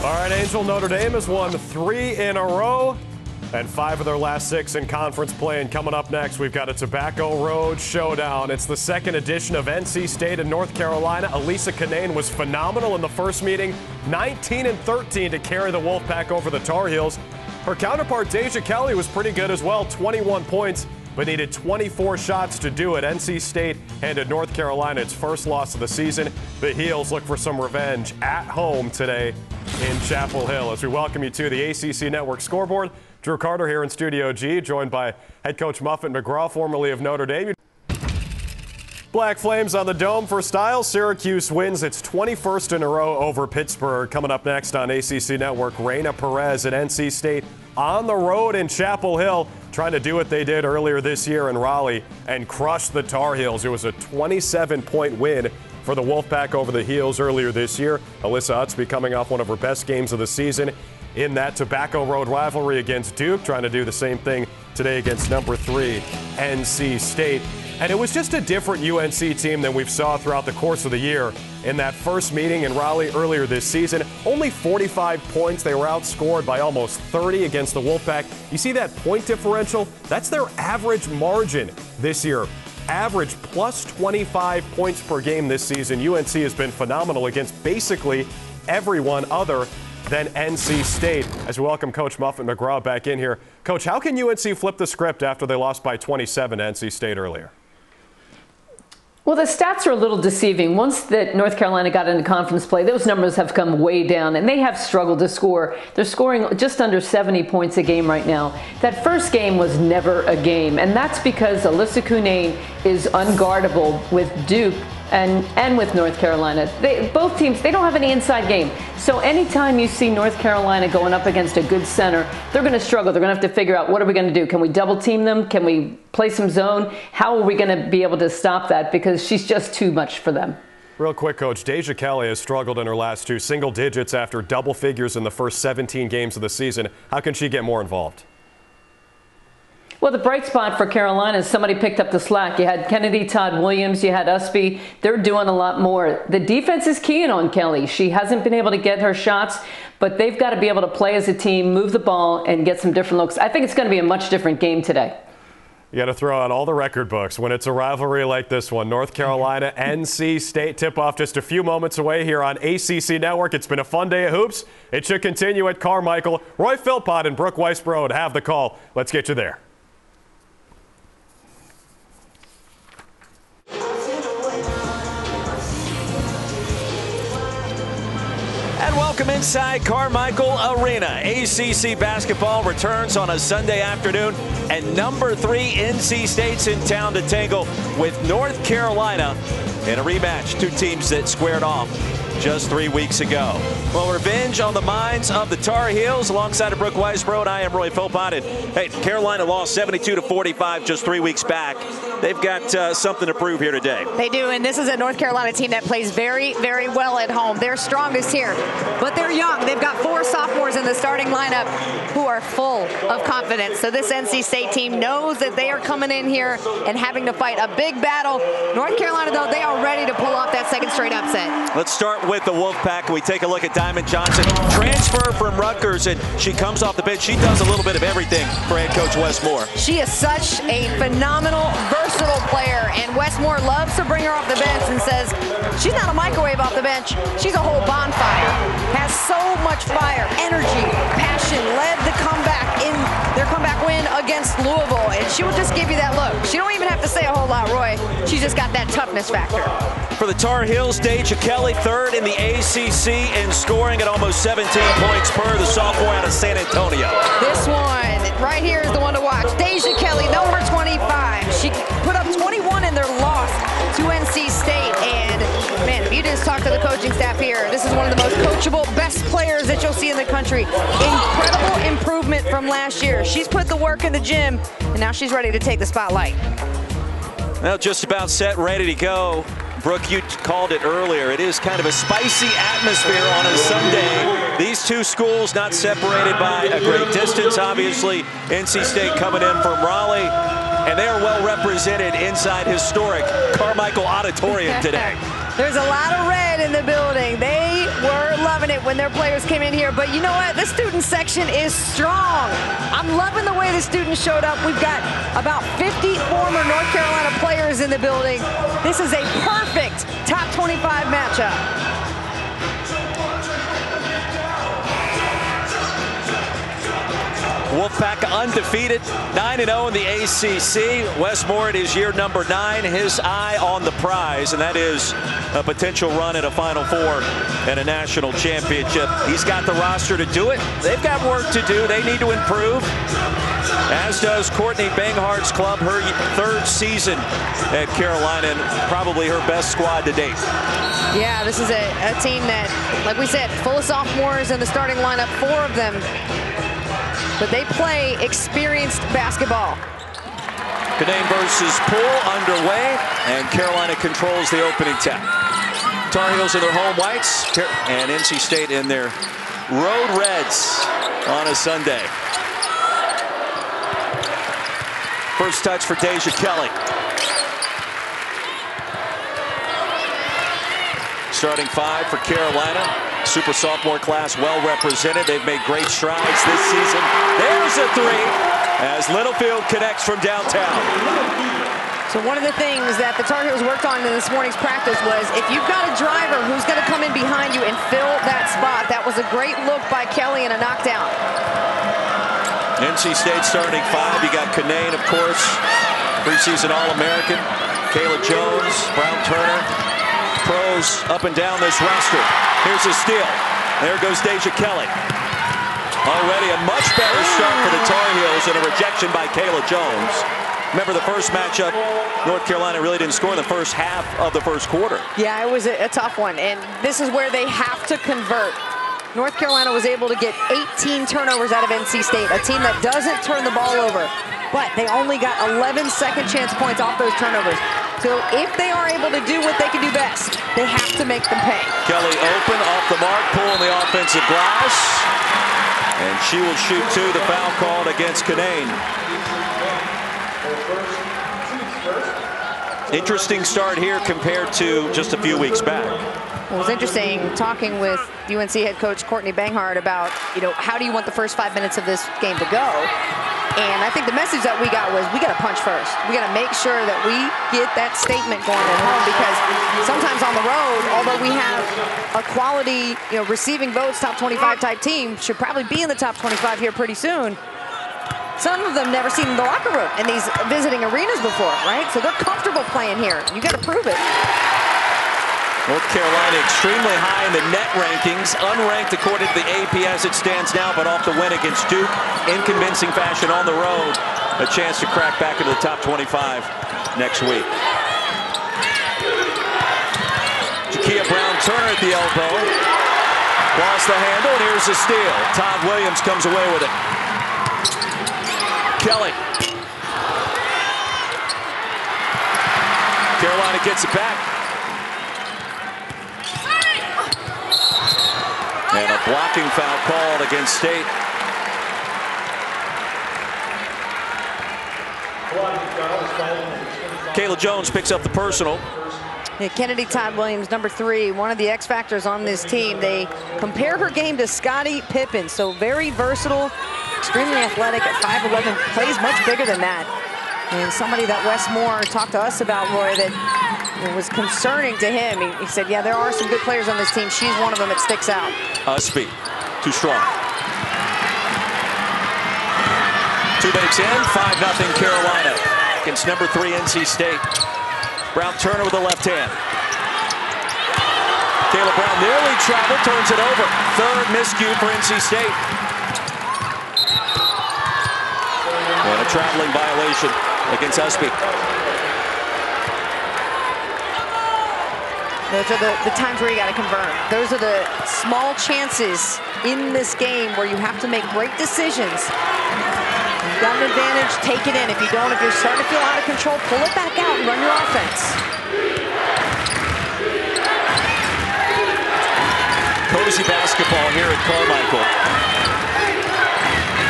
All right, Angel, Notre Dame has won 3 in a row and 5 of their last 6 in conference play. And coming up next, we've got a Tobacco Road showdown. It's the second edition of NC State and North Carolina. Elisa Canane was phenomenal in the first meeting, 19-13 to carry the Wolfpack over the Tar Heels. Her counterpart, Deja Kelly, was pretty good as well, 21 points, but needed 24 shots to do it. NC State handed North Carolina its first loss of the season. The Heels look for some revenge at home today in Chapel Hill. As we welcome you to the ACC Network scoreboard, Drew Carter here in Studio G, joined by head coach Muffet McGraw, formerly of Notre Dame. Black Flames on the Dome for style. Syracuse wins its 21st in a row over Pittsburgh. Coming up next on ACC Network, Reina Perez at NC State on the road in Chapel Hill, trying to do what they did earlier this year in Raleigh and crush the Tar Heels. It was a 27-point win for the Wolfpack over the Heels earlier this year. Alyssa Utsby coming off one of her best games of the season in that Tobacco Road rivalry against Duke, trying to do the same thing today against number 3 NC State. And it was just a different UNC team than we've saw throughout the course of the year. In that first meeting in Raleigh earlier this season, only 45 points. They were outscored by almost 30 against the Wolfpack. You see that point differential? That's their average margin this year. Average plus 25 points per game this season. UNC has been phenomenal against basically everyone other than NC State. As we welcome Coach Muffet McGraw back in here. Coach, how can UNC flip the script after they lost by 27 to NC State earlier? Well, the stats are a little deceiving. Once that North Carolina got into conference play, those numbers have come way down, and they have struggled to score. They're scoring just under 70 points a game right now. That first game was never a game, and that's because Elisa Canane is unguardable with Duke and with North Carolina. Both teams, they don't have any inside game. So anytime you see North Carolina going up against a good center, they're going to struggle. They're going to have to figure out, what are we going to do? Can we double team them? Can we play some zone? How are we going to be able to stop that? Because she's just too much for them. Real quick, Coach, Deja Kelly has struggled in her last 2 single digits after double figures in the first 17 games of the season. How can she get more involved? Well, the bright spot for Carolina is somebody picked up the slack. You had Kennedy Todd Williams, you had Utsby. They're doing a lot more. The defense is keying on Kelly. She hasn't been able to get her shots, but they've got to be able to play as a team, move the ball, and get some different looks. I think it's going to be a much different game today. You got to throw out all the record books when it's a rivalry like this one. North Carolina, NC State tip-off just a few moments away here on ACC Network. It's been a fun day of hoops. It should continue at Carmichael. Roy Philpott and Brooke Weisbrod have the call. Let's get you there. And welcome inside Carmichael Arena. ACC basketball returns on a Sunday afternoon, and number 3 NC State's in town to tangle with North Carolina in a rematch. 2 teams that squared off just 3 weeks ago. Well, revenge on the minds of the Tar Heels. Alongside of Brooke Weisbrod, I am Roy Philpott. And hey, Carolina lost 72-45 just 3 weeks back. They've got something to prove here today. They do, and this is a North Carolina team that plays very, very well at home. They're strongest here, but they're young. They've got 4 sophomores in the starting lineup who are full of confidence. So this NC State team knows that they are coming in here and having to fight a big battle. North Carolina, though, they are ready to pull off that second straight upset. Let's start with the Wolfpack. We take a look at Diamond Johnson. Transfer from Rutgers, and she comes off the bench. She does a little bit of everything for head coach Wes Moore. She is such a phenomenal, versatile player, and Wes Moore loves to bring her off the bench and says she's not a microwave off the bench. She's a whole bonfire. Has so much fire, energy, passion, led the comeback in their comeback win against Louisville, and she will just give you that look. She don't even have to say a whole lot, Roy. She's just got that toughness factor. For the Tar Heels, Deja Kelly, 3rd in the ACC in scoring at almost 17 points per, the sophomore out of San Antonio. This one right here is the one to watch. Deja Kelly, number 25. She put up 21 in their loss to NC State, and man, if you just talk to the coaching staff here, this is one of the most coachable, best players that you'll see in the country. Incredible improvement from last year. She's put the work in the gym, and now she's ready to take the spotlight. Well, just about set, ready to go. Brooke, you called it earlier. It is kind of a spicy atmosphere on a Sunday. These 2 schools not separated by a great distance. Obviously, NC State coming in from Raleigh, and they are well represented inside historic Carmichael Auditorium today. There's a lot of red in the building. They were loving it. it when their players came in here. But you know what? The student section is strong. I'm loving the way the students showed up. We've got about 50 former North Carolina players in the building. This is a perfect top 25 matchup. Wolfpack undefeated, 9-0 in the ACC. Wes Moore, it is year number 9. His eye on the prize, and that is a potential run at a Final Four and a national championship. He's got the roster to do it. They've got work to do. They need to improve, as does Courtney Banghart's club, her 3rd season at Carolina, and probably her best squad to date. Yeah, this is a team that, like we said, full of sophomores in the starting lineup, 4 of them. But they play experienced basketball. Canaan versus Poole underway, and Carolina controls the opening tap. Tar Heels in their home whites, and NC State in their road reds on a Sunday. First touch for Deja Kelly. Starting 5 for Carolina. Super sophomore class well represented. They've made great strides this season. There's a 3 as Littlefield connects from downtown. So one of the things that the Tar Heels worked on in this morning's practice was if you've got a driver who's going to come in behind you and fill that spot. That was a great look by Kelly and a knockdown. NC State starting 5. You got Canaan, of course, preseason All-American. Kayla Jones, Brown Turner. Pros up and down this roster. Here's a steal. There goes Deja Kelly. Already a much better start for the Tar Heels and a rejection by Kayla Jones. Remember the first matchup, North Carolina really didn't score in the first half of the first quarter. Yeah, it was a tough one, and this is where they have to convert. North Carolina was able to get 18 turnovers out of NC State, a team that doesn't turn the ball over, but they only got 11 second chance points off those turnovers. So if they are able to do what they can do best, they have to make them pay. Kelly open, off the mark, pulling the offensive glass. And she will shoot 2, the foul called against Canaan. Interesting start here compared to just a few weeks back. Well, it was interesting talking with UNC head coach Courtney Banghart about, how do you want the first 5 minutes of this game to go? And I think the message that we got was we got to punch first. We got to make sure that we get that statement going at home, because sometimes on the road, although we have a quality, receiving votes, top 25 type team, should probably be in the top 25 here pretty soon. Some of them never seen the locker room in these visiting arenas before, right? So they're comfortable playing here. You got to prove it. North Carolina extremely high in the net rankings, unranked according to the AP as it stands now, but off the win against Duke in convincing fashion on the road. A chance to crack back into the top 25 next week. Jakia Brown-Turner at the elbow. Lost the handle, and here's a steal. Todd Williams comes away with it. Kelly. Carolina gets it back. And a blocking foul called against State. Kayla Jones picks up the personal. Yeah, Kennedy Todd Williams, number 3, one of the X factors on this team. They compare her game to Scottie Pippen, so very versatile, extremely athletic at 5'11", plays much bigger than that. And somebody that Wes Moore talked to us about, Roy, that was concerning to him. He said, yeah, there are some good players on this team. She's one of them that sticks out. Speed, too strong. 2 minutes in, 5-0 Carolina against number 3 NC State. Brown-Turner with the left hand. Kayla Brown nearly traveled, turns it over. 3rd miscue for NC State. And a traveling violation against Usby. Those are the times where you got to convert. Those are the small chances in this game where you have to make great decisions. You've got an advantage, take it in. If you don't, if you're starting to feel out of control, pull it back out and run your offense. Cozy basketball here at Carmichael.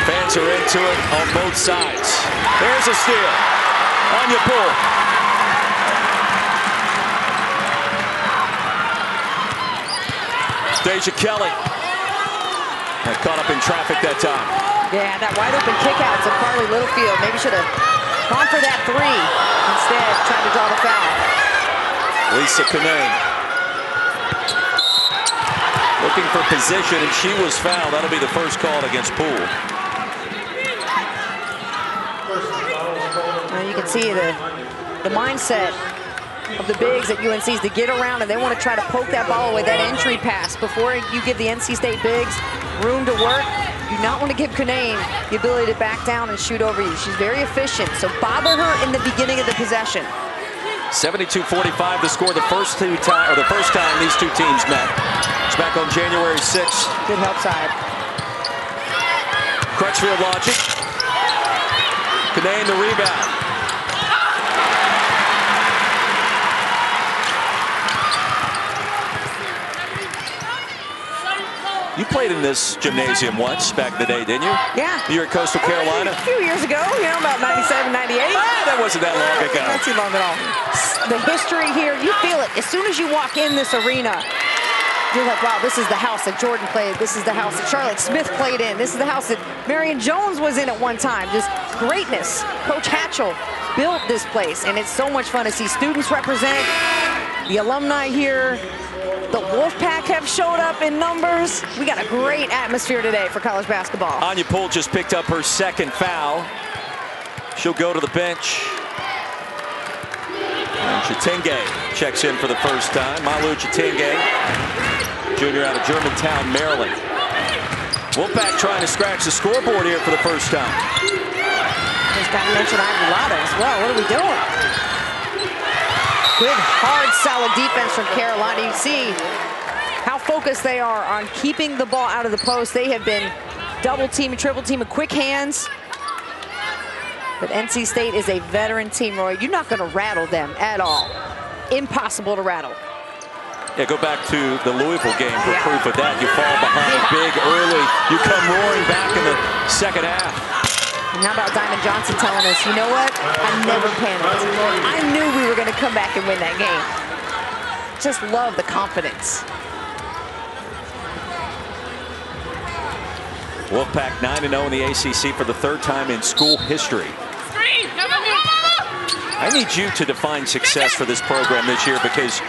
Fans are into it on both sides. There's a steal. Anya Poole. Deja Kelly Caught up in traffic that time. Yeah, that wide open kick out to Carly Littlefield. Maybe should have gone for that three. Instead, trying to draw the foul. Lisa Kinane looking for position, and she was fouled. That'll be the first call against Poole. Now you can see the mindset of the bigs at UNC is to get around, and they want to try to poke that ball away, that entry pass. Before you give the NC State bigs room to work, you do not want to give Kinane the ability to back down and shoot over you. She's very efficient, so bother her in the beginning of the possession. 72-45 the score the first time these two teams met. It's back on January 6th. Good help side. Crutchfield launching. Kinane the rebound. You played in this gymnasium once back in the day, didn't you? Yeah. You were at Coastal Carolina? A few years ago, you know, about 97, 98. That wasn't that long ago. Not too long at all. The history here, you feel it. As soon as you walk in this arena, you're like, wow, this is the house that Jordan played. This is the house that Charlotte Smith played in. This is the house that Marion Jones was in at one time. Just greatness. Coach Hatchell built this place, and it's so much fun to see students represent, the alumni here. The Wolfpack have showed up in numbers. We got a great atmosphere today for college basketball. Anya Poole just picked up her second foul. She'll go to the bench. And Chitenge checks in for the first time. Malu Chitenge, junior out of Germantown, Maryland. Wolfpack trying to scratch the scoreboard here for the first time. Just got to mention Aguilada as well. What are we doing? Good, hard, solid defense from Carolina. You see how focused they are on keeping the ball out of the post. They have been double teaming, triple teaming, quick hands. But NC State is a veteran team, Roy. You're not going to rattle them at all. Impossible to rattle. Yeah, go back to the Louisville game for proof of that. You fall behind big early. You come roaring back in the second half. And how about Diamond Johnson telling us, you know what? I never panicked. I knew we were going to come back and win that game. Just love the confidence. Wolfpack 9-0 in the ACC for the third time in school history. I need you to define success for this program this year, because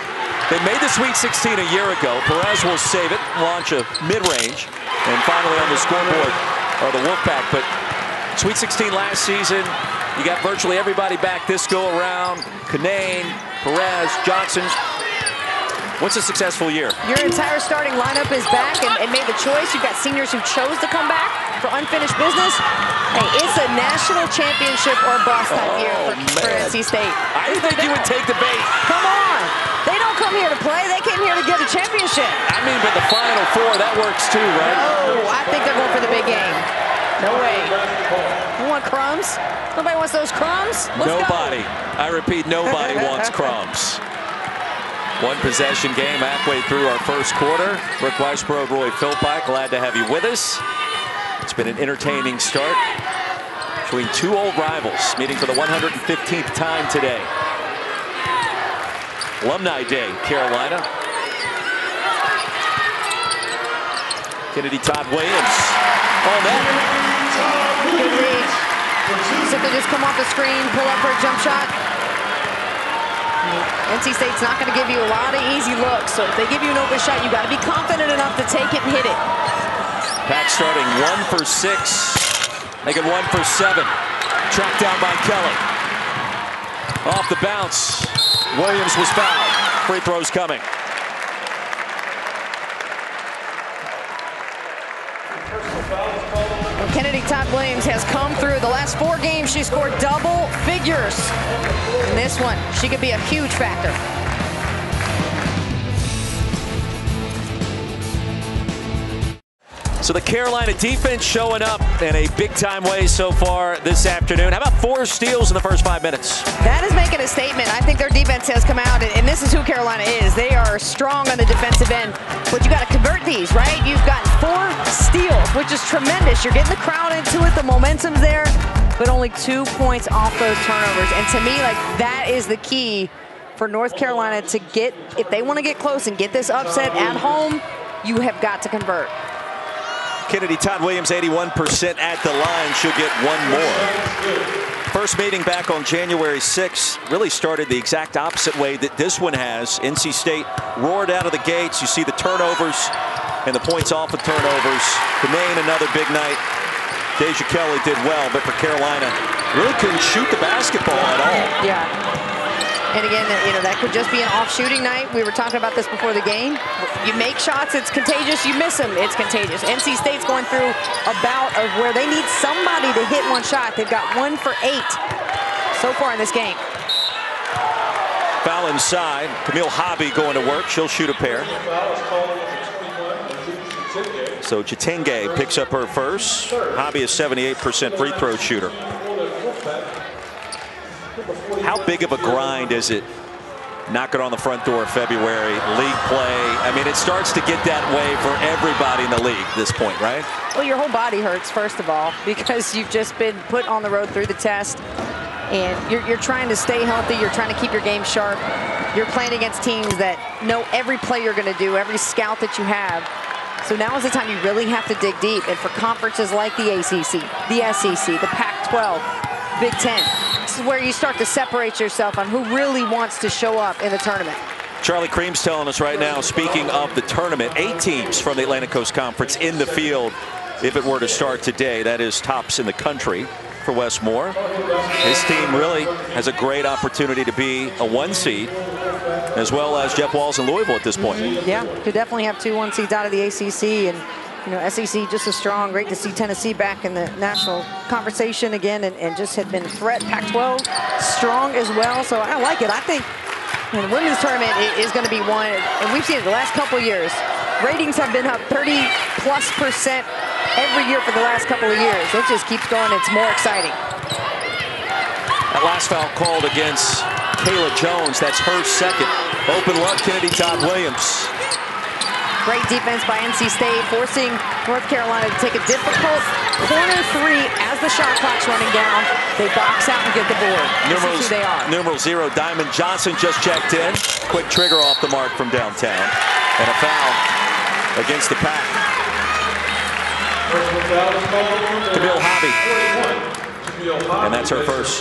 they made the Sweet 16 a year ago. Perez will save it, launch a mid-range, and finally on the scoreboard are the Wolfpack. But Sweet 16 last season, you got virtually everybody back this go around. Kinane, Perez, Johnson. What's a successful year? Your entire starting lineup is back and made the choice. You've got seniors who chose to come back for unfinished business. Hey, it's a national championship or bust type year for NC State. I didn't think you would take the bait. Come on. They don't come here to play. They came here to get a championship. I mean, but the Final Four, that works too, right? Oh, I think they're going for the big game. No way. You want crumbs? Nobody wants those crumbs? Nobody. I repeat, nobody wants crumbs. One possession game halfway through our first quarter. Brooke Weisbrod, Roy Philpott, glad to have you with us. It's been an entertaining start between two old rivals meeting for the 115th time today. Alumni Day, Carolina. Kennedy Todd Williams. All net. Good read. Simply just come off the screen, pull up for a jump shot. NC State's not going to give you a lot of easy looks, so if they give you an open shot, you got to be confident enough to take it and hit it. Pack starting 1 for 6, making 1 for 7. Tracked down by Kelly. Off the bounce, Williams was fouled. Free throws coming. Kennedy Todd Williams has come through. The last 4 games, she scored double figures. In this one, she could be a huge factor. So the Carolina defense showing up in a big-time way so far this afternoon. How about 4 steals in the first 5 minutes? That is making a statement. I think their defense has come out, and this is who Carolina is. They are strong on the defensive end, but you got to convert these, right? You've gotten 4 steals, which is tremendous. You're getting the crowd into it. The momentum's there, but only 2 points off those turnovers. And to me, like, that is the key for North Carolina to get, if they want to get close and get this upset at home, you have got to convert. Kennedy Todd Williams 81% at the line. She'll get one more. First meeting back on January 6th really started the exact opposite way that this one has. NC State roared out of the gates. You see the turnovers and the points off of turnovers. Maine, another big night. Deja Kelly did well, but for Carolina, really couldn't shoot the basketball at all. Yeah. And again, that could just be an off shooting night. We were talking about this before the game. You make shots, it's contagious. You miss them, it's contagious. NC State's going through a bout of where they need somebody to hit one shot. They've got 1 for 8 so far in this game. Foul inside. Camille Hobby going to work. She'll shoot a pair. So Chitenge picks up her first. Hobby is 78% free throw shooter. How big of a grind is it knocking on the front door of February, league play? I mean, it starts to get that way for everybody in the league at this point, right? Well, your whole body hurts, first of all, because you've just been put on the road through the test, and you're trying to stay healthy. You're trying to keep your game sharp. You're playing against teams that know every play you're going to do, every scout that you have. So now is the time you really have to dig deep. And for conferences like the ACC, the SEC, the Pac-12, Big Ten, this is where you start to separate yourself on who really wants to show up in the tournament. Charlie Cream's telling us right now, speaking of the tournament, 8 teams from the Atlantic Coast Conference in the field if it were to start today. That is tops in the country for Wes Moore. His team really has a great opportunity to be a 1 seed, as well as Jeff Walls in Louisville at this point. Yeah, could definitely have 2 1 seeds out of the ACC, and SEC just as strong. Great to see Tennessee back in the national conversation again, and just had been a threat. Pac-12 strong as well, so I like it. I think the women's tournament is going to be one, and we've seen it the last couple of years. Ratings have been up 30+% every year for the last couple of years. It just keeps going. It's more exciting. That last foul called against Kayla Jones. That's her second. Open look, Kennedy Todd Williams. Great defense by NC State, forcing North Carolina to take a difficult corner 3 as the shot clock's running down. They box out and get the board. This is who they are. Numeral 0, Diamond Johnson just checked in. Quick trigger off the mark from downtown. And a foul against the Pack. Camille Hobby. And that's her first.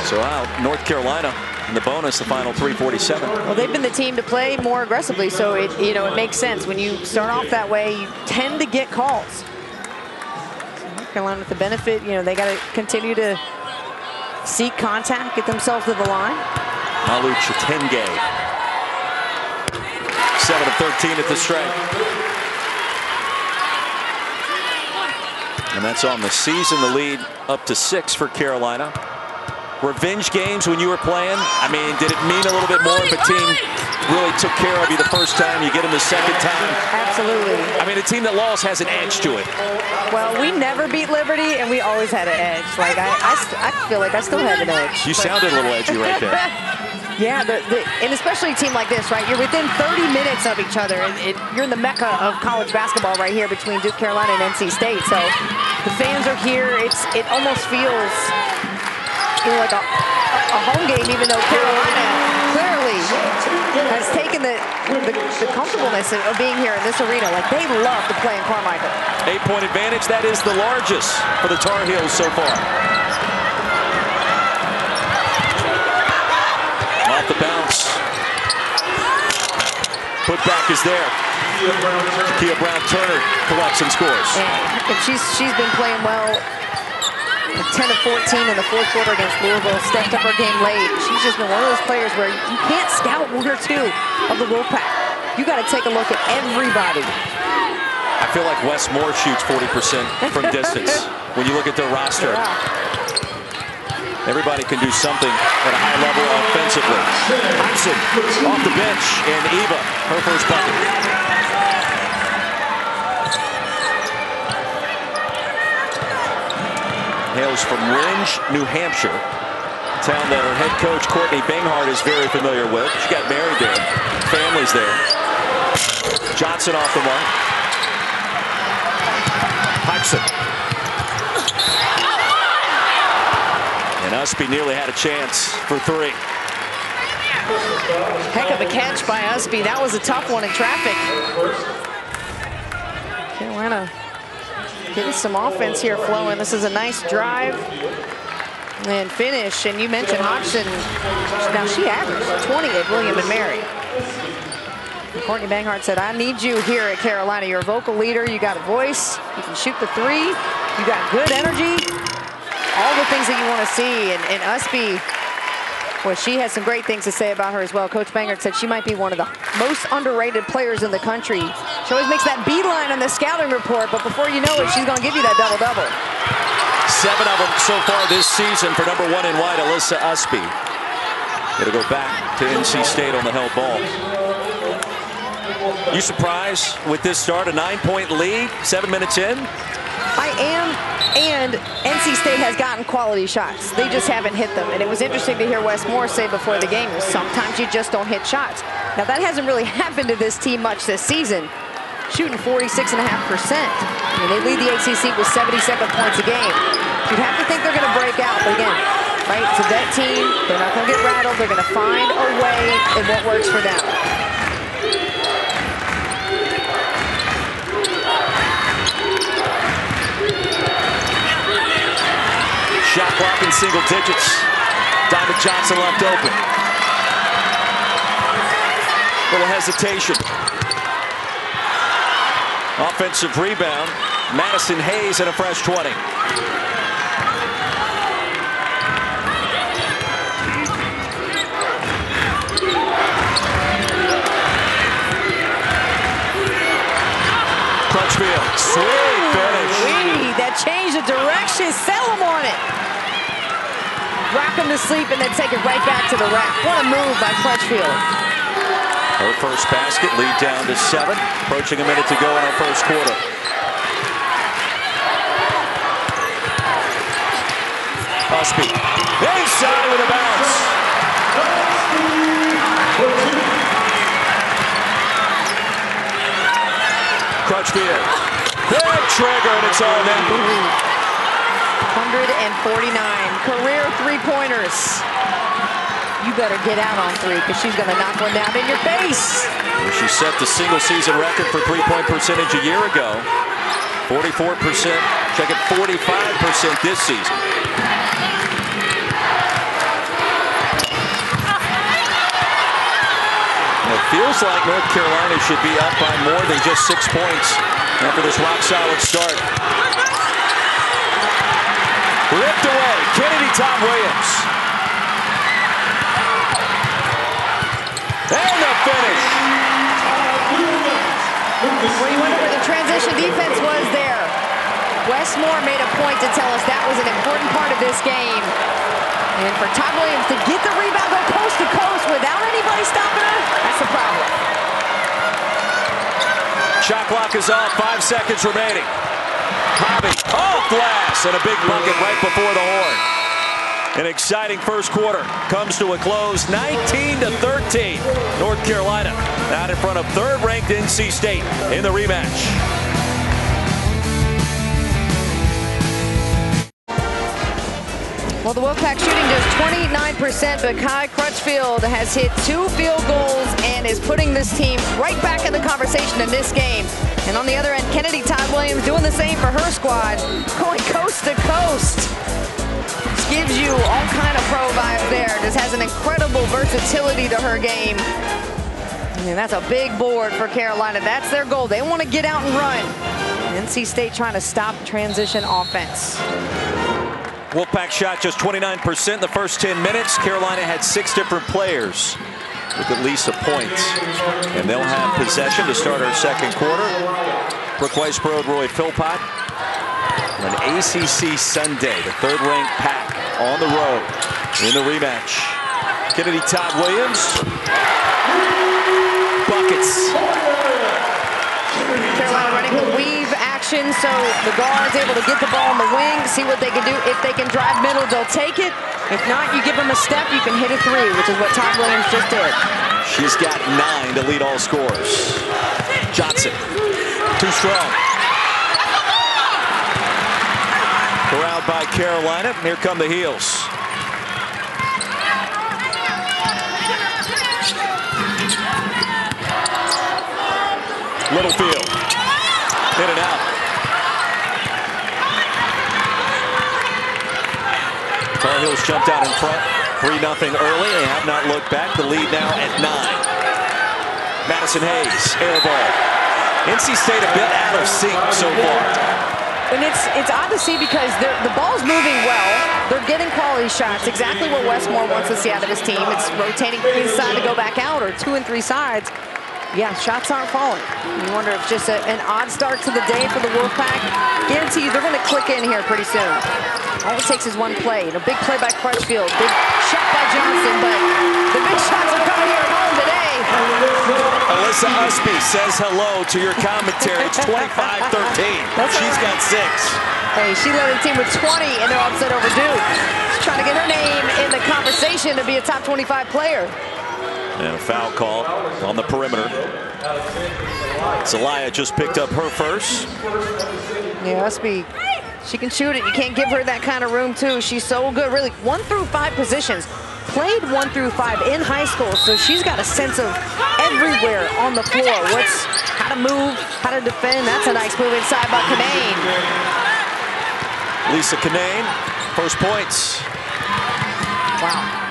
So out, North Carolina in the bonus, the final 3:47. Well, they've been the team to play more aggressively, so it makes sense. When you start off that way, you tend to get calls. So North Carolina with the benefit, they got to continue to seek contact, get themselves to the line. Malu Chitenge, 7 of 13 at the stripe. And that's on the season, the lead up to 6 for Carolina. Revenge games when you were playing, I mean, did it mean a little bit more if a team really took care of you the first time, you get them the second time? Absolutely. I mean, a team that lost has an edge to it. Well, we never beat Liberty, and we always had an edge. Like, I feel like I still have an edge. You sounded a little edgy right there. Yeah, and especially a team like this, right? You're within 30 minutes of each other, and you're in the mecca of college basketball right here between Duke, Carolina, and NC State. So the fans are here. It almost feels like a home game, even though Carolina clearly has taken the comfortableness of being here in this arena. Like, they love to play in Carmichael. 8-point advantage. That is the largest for the Tar Heels so far. Off the bounce. Putback is there. Kia Brown-Turner collects and scores. And she's been playing well. 10 of 14 in the fourth quarter against Louisville. Stepped up her game late. She's just been one of those players where you can't scout 1 or 2 of the Wolfpack. You got to take a look at everybody. I feel like Wes Moore shoots 40% from distance when you look at their roster. Everybody can do something at a high level offensively. Hudson off the bench, and Eva, her first bucket. Hails from Ringe, New Hampshire, a town that her head coach, Courtney Banghart, is very familiar with. She got married there. Family's there. Johnson off the mark. Hudson. And Usby nearly had a chance for 3. Heck of a catch by Usby. That was a tough one in traffic. Carolina getting some offense here flowing. This is a nice drive and finish. And you mentioned Hodgson. Now she averaged 20 at William and Mary. Courtney Banghart said, I need you here at Carolina. You're a vocal leader. You got a voice. You can shoot the three. You got good energy. All the things that you want to see. And Usby, well, she has some great things to say about her as well. Coach Banghart said she might be one of the most underrated players in the country. She always makes that beeline on the scouting report, but before you know it, she's going to give you that double-double. 7 of them so far this season for number 1 in white, Alyssa Usby. Going to go back to NC State on the held ball. You surprised with this start, a 9-point lead, 7 minutes in? I am, and NC State has gotten quality shots. They just haven't hit them. And it was interesting to hear Wes Moore say before the game, sometimes you just don't hit shots. Now that hasn't really happened to this team much this season, shooting 46.5%. I mean, they lead the ACC with 77 points a game. You'd have to think they're going to break out, but again, right, it's a vet team. They're not going to get rattled. They're going to find a way in what works for them. Shot clock in single digits. Diamond Johnson left open. Little hesitation. Offensive rebound. Madison Hayes and a fresh 20. Crutchfield, sweet finish. That changed the direction. Sell him on it. Rock him to sleep and then take it right back to the rack. What a move by Crutchfield. Her first basket, lead down to 7. Approaching a minute to go in our first quarter. Usby, inside with a bounce. Crutchfield, quick trigger, and it's all net. 149 career three-pointers. You better get out on 3 because she's going to knock one down in your face. She set the single-season record for three-point percentage a year ago. 44%, check it, 45% this season. It feels like North Carolina should be up by more than just 6 points after this rock-solid start. Ripped away, Kennedy Todd Williams. And the finish. Well, you wonder where the transition defense was there. Wes Moore made a point to tell us that was an important part of this game. And for Todd Williams to get the rebound, go coast to coast without anybody stopping her, that's the problem. Shot clock is off, 5 seconds remaining. Hobby off glass and a big bucket right before the horn. An exciting first quarter comes to a close, 19-13. North Carolina out in front of third-ranked NC State in the rematch. Well, the Wolfpack shooting just 29%, but Kai Crutchfield has hit 2 field goals and is putting this team right back in the conversation in this game. And on the other end, Kennedy Todd Williams doing the same for her squad, going coast to coast. This gives you all kind of pro vibes there. Just has an incredible versatility to her game. And that's a big board for Carolina. That's their goal. They want to get out and run. NC State trying to stop transition offense. Wolfpack shot just 29% in the first 10 minutes. Carolina had 6 different players with at least a point. And they'll have possession to start our second quarter. Brooke Weisbrod, Roy Philpott. An ACC Sunday, the third-ranked Pack on the road in the rematch. Kennedy Todd Williams. Buckets. Carolina running the weave action, so the guard's able to get the ball on the wing, see what they can do. If they can drive middle, they'll take it. If not, you give them a step, you can hit a 3, which is what Todd Williams just did. She's got 9 to lead all scorers. Johnson, too strong. Corralled by Carolina. Here come the heels. Littlefield. In and out. Tar Heels jumped out in front. 3-0 early. They have not looked back. The lead now at 9. Madison Hayes, air ball. NC State a bit out of sync so far. And it's odd to see because the ball's moving well. They're getting quality shots. Exactly what Westmore wants to see out of his team. It's rotating inside to go back out, or 2 and 3 sides. Yeah, shots aren't falling. You wonder if just an odd start to the day for the Wolfpack. Guarantee you they're going to click in here pretty soon. All it takes is one play. A big play by Crutchfield. Big shot by Johnson, but the big shots are coming here at home today. Alyssa Usby says hello to your commentary. It's 25-13. She's got 6. Hey, she led the team with 20, and they're upset over Duke. She's trying to get her name in the conversation to be a top 25 player. And a foul call on the perimeter. Zelaya just picked up her first. Yeah, Usby, she can shoot it. You can't give her that kind of room, too. She's so good, really. 1 through 5 positions. Played 1 through 5 in high school, so she's got a sense of everywhere on the floor. How to move, how to defend. That's a nice move inside by Canane. Lisa Canane, first points. Wow.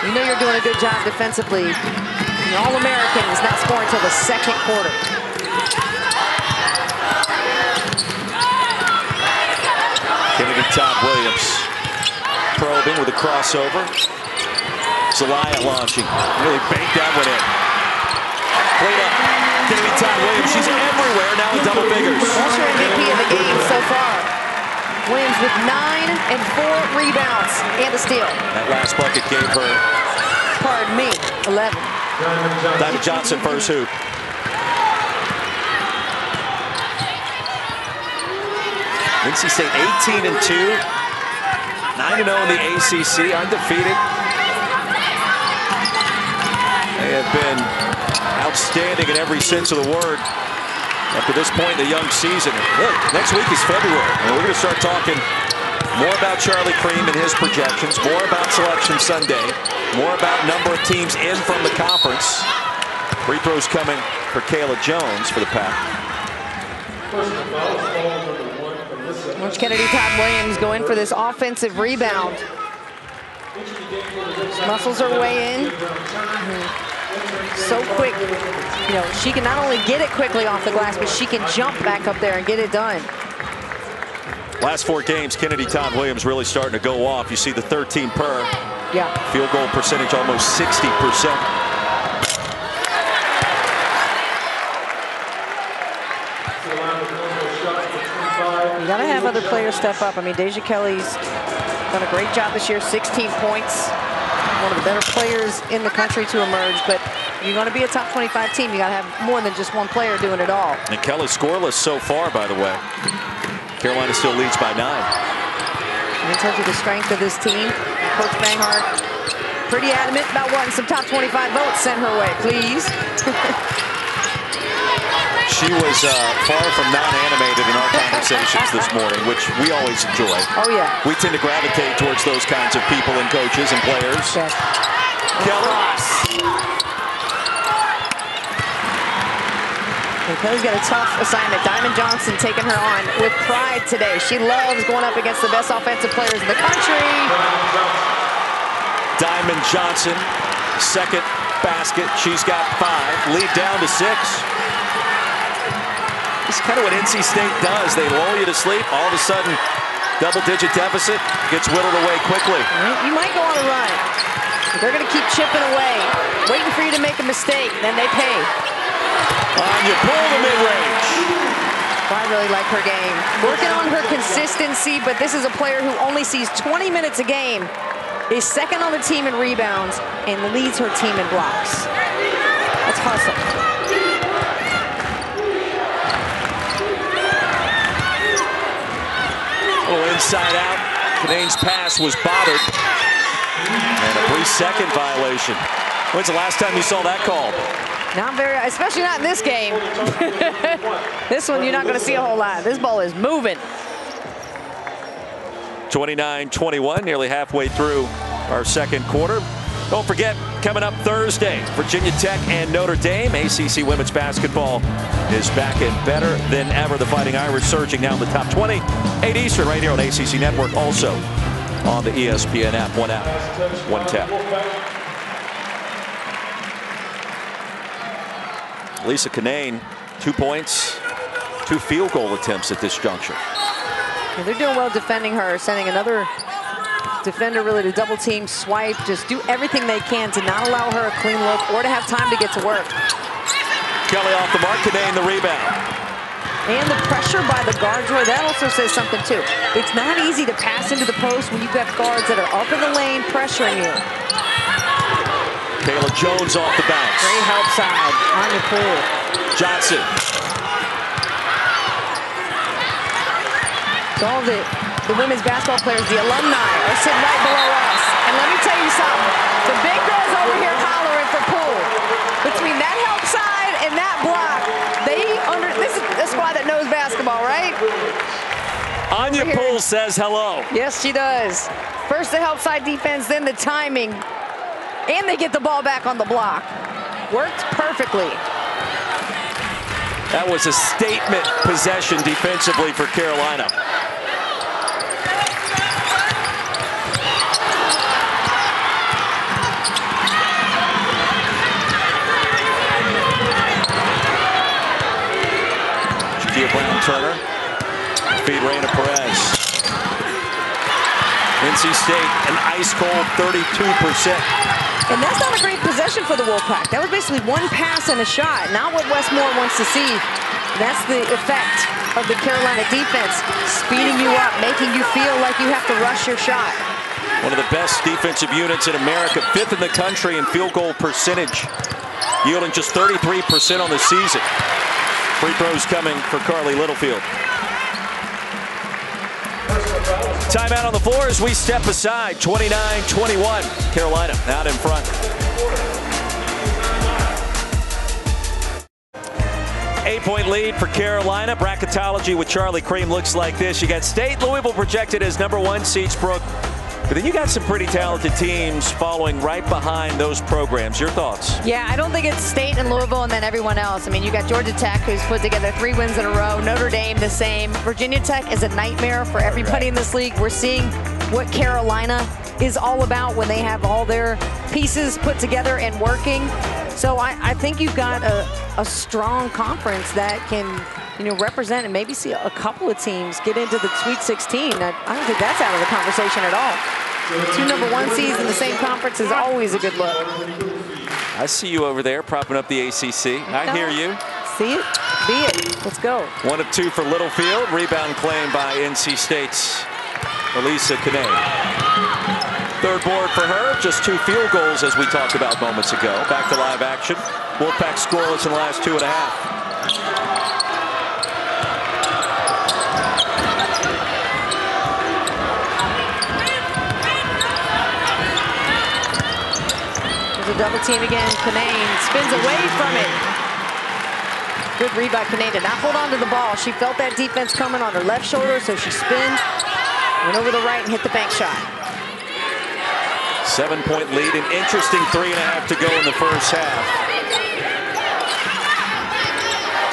You know you're doing a good job defensively. The All-American is not scoring until the second quarter. Kennedy Todd Williams probing with a crossover. Zelaya launching. Really banked that one in. Played up. Kennedy Todd Williams. She's everywhere now in double figures. That's your MVP of the game so far. Williams with 9 and 4 rebounds and a steal. That last bucket gave her, pardon me, 11. Diamond Johnson first hoop. NC State 18 and 2, 9 and 0 in the ACC, undefeated. They have been outstanding in every sense of the word. After this point in the young season, look, next week is February, and we're going to start talking more about Charlie Cream and his projections, more about Selection Sunday, more about number of teams in from the conference. Free throws coming for Kayla Jones for the Pack. Watch Kennedy Todd Williams go in for this offensive rebound. Muscles her way in. So quick. You know, she can not only get it quickly off the glass, but she can jump back up there and get it done. Last 4 games, Kennedy Todd Williams really starting to go off. You see the 13 per. Yeah. Field goal percentage almost 60%. You got to have other players step up. I mean, Deja Kelly's done a great job this year, 16 points. One of the better players in the country to emerge, but you're going to be a top 25 team. You got to have more than just one player doing it all. And Kelly's scoreless so far, by the way. Carolina still leads by 9. And it tells you the strength of this team. Coach Banghart, pretty adamant about wanting some top 25 votes sent her way, please. She was far from non-animated in our conversations this morning, which we always enjoy. Oh, yeah. We tend to gravitate towards those kinds of people and coaches and players. Yes. Kelly. Kelly's got a tough assignment. Diamond Johnson taking her on with pride today. She loves going up against the best offensive players in the country. Diamond Johnson, second basket. She's got 5. Lead down to 6. This is kind of what NC State does. They lull you to sleep. All of a sudden, double-digit deficit gets whittled away quickly. You might go on a run. They're going to keep chipping away, waiting for you to make a mistake. Then they pay. You pull the mid-range. I really like her game. Working on her consistency, but this is a player who only sees 20 minutes a game, is second on the team in rebounds, and leads her team in blocks. Let's hustle. A little inside out. Canane's pass was bothered. And a 3-second violation. When's the last time you saw that called? Not very, especially not in this game. This one you're not going to see a whole lot. This ball is moving. 29-21, nearly halfway through our second quarter. Don't forget, coming up Thursday. Virginia Tech and Notre Dame. ACC women's basketball is back and better than ever. The Fighting Irish surging now in the top 20. 8 Eastern right here on ACC Network. Also on the ESPN app. 1 out, 1 tap. Lisa Canane, 2 points, 2 field goal attempts at this juncture. Yeah, they're doing well defending her, sending another defender really to double team, swipe, just do everything they can to not allow her a clean look or to have time to get to work. Kelly off the mark, Canane the rebound. And the pressure by the guards, Roy, that also says something too. It's not easy to pass into the post when you've got guards that are up in the lane pressuring you. Kayla Jones off the bounce. Great help side on the pool. Johnson. So all the women's basketball players, the alumni, are sitting right below us. And let me tell you something. The big girls over here hollering for Poole. Between that help side and that block, this is a squad that knows basketball, right? Anya Poole says hello. Yes, she does. First the help side defense, then the timing. And they get the ball back on the block. Worked perfectly. That was a statement possession defensively for Carolina. Brown-Turner, feed Reina Perez. NC State, an ice-cold 32%. And that's not a great possession for the Wolfpack. That was basically one pass and a shot, not what Westmore wants to see. That's the effect of the Carolina defense, speeding you up, making you feel like you have to rush your shot. One of the best defensive units in America, 5th in the country in field goal percentage, yielding just 33% on the season. Free throws coming for Carly Littlefield. Timeout on the floor as we step aside. 29-21. Carolina out in front. 8-point lead for Carolina. Bracketology with Charlie Cream looks like this. You got State, Louisville projected as #1 seeds, Brooke. But then you got some pretty talented teams following right behind those programs. Your thoughts? Yeah, I don't think it's State and Louisville and then everyone else. I mean, you got Georgia Tech, who's put together 3 wins in a row. Notre Dame, the same. Virginia Tech is a nightmare for everybody in this league. We're seeing what Carolina is all about when they have all their pieces put together and working. So I think you've got a strong conference that can, represent and maybe see a couple of teams get into the Sweet 16. I don't think that's out of the conversation at all. 2 #1 seeds in the same conference is always a good look. I see you over there propping up the ACC. I hear you. See it? Be it. Let's go. 1 of 2 for Littlefield. Rebound claim by NC State's Elisa Canane. 3rd board for her. Just 2 field goals as we talked about moments ago. Back to live action. Wolfpack scoreless in the last 2.5. There's a double team again. Canane spins away from it. Good read by Canane to not hold on to the ball. She felt that defense coming on her left shoulder, so she spinned, went over the right and hit the bank shot. 7-point lead, an interesting 3.5 to go in the first half.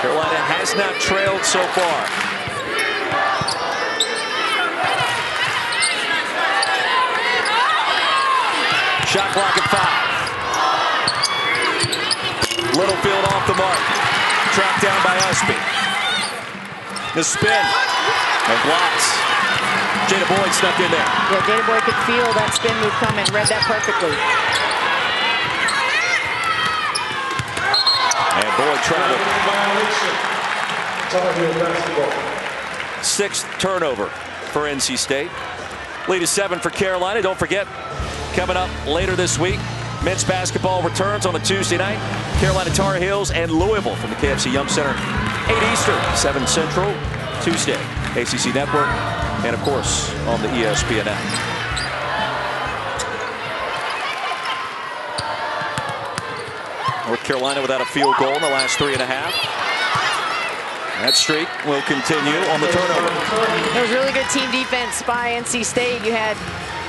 Carolina has not trailed so far. Shot clock at 5. Littlefield off the mark. Tracked down by Usby. The spin and blocks. Jada Boyd snuck in there. Yeah, Jada Boyd could feel that spin move coming. Read that perfectly. And Boyd traveled. 6th turnover for NC State. Lead is 7 for Carolina. Don't forget, coming up later this week, men's basketball returns on a Tuesday night. Carolina Tar Heels and Louisville from the KFC Yum Center. 8 Eastern, 7 Central, Tuesday. ACC Network, and of course, on the ESPN app. North Carolina without a field goal in the last 3.5. That streak will continue on the turnover. It was really good team defense by NC State. You had